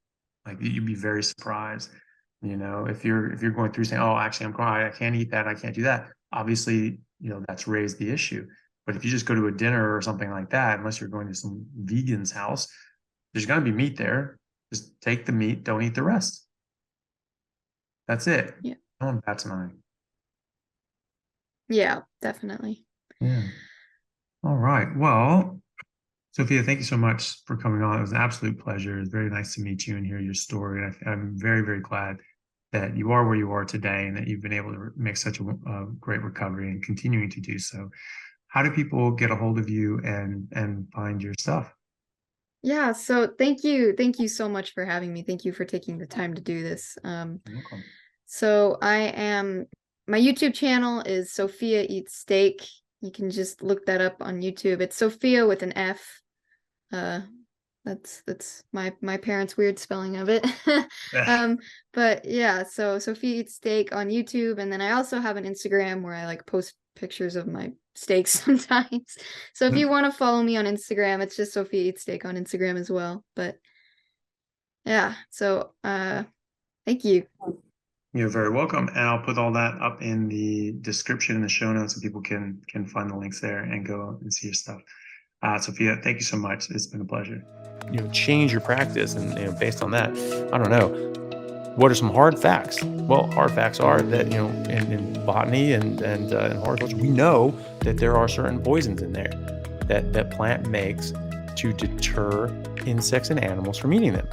Like you'd be very surprised, if you're going through saying, oh, actually I'm crying, I can't eat that, I can't do that. Obviously, that's raised the issue. But if you just go to a dinner or something like that, unless you're going to some vegan's house, there's going to be meat there. Just take the meat, don't eat the rest. That's it. Yeah. No one bats an eye. Yeah, definitely. Yeah. All right. Well, Sofia, thank you so much for coming on. It was an absolute pleasure. It was very nice to meet you and hear your story. And I'm very, very glad that you are where you are today and that you've been able to make such a great recovery and continuing to do so. How do people get a hold of you and find your stuff? Yeah, so thank you so much for having me. Thank you for taking the time to do this. You're welcome. So my YouTube channel is Sofia Eats Steak. You can just look that up on YouTube. It's Sofia with an F. That's my parents' weird spelling of it. But yeah, so Sofia Eats Steak on YouTube, and then I also have an Instagram where I like post pictures of my steaks sometimes. So if you want to follow me on Instagram, it's just Sofia Eats Steak on Instagram as well. But yeah, so thank you. You're very welcome. And I'll put all that up in the description in the show notes so people can find the links there and go and see your stuff. Sofia, thank you so much. It's been a pleasure. Change your practice. And based on that, I don't know, what are some hard facts? Well, hard facts are that, in botany and in horticulture, we know that there are certain poisons in there that plant makes to deter insects and animals from eating them.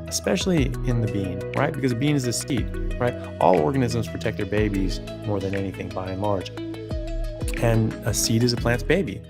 Especially in the bean, right? Because a bean is a seed, right? All organisms protect their babies more than anything by and large. And a seed is a plant's baby.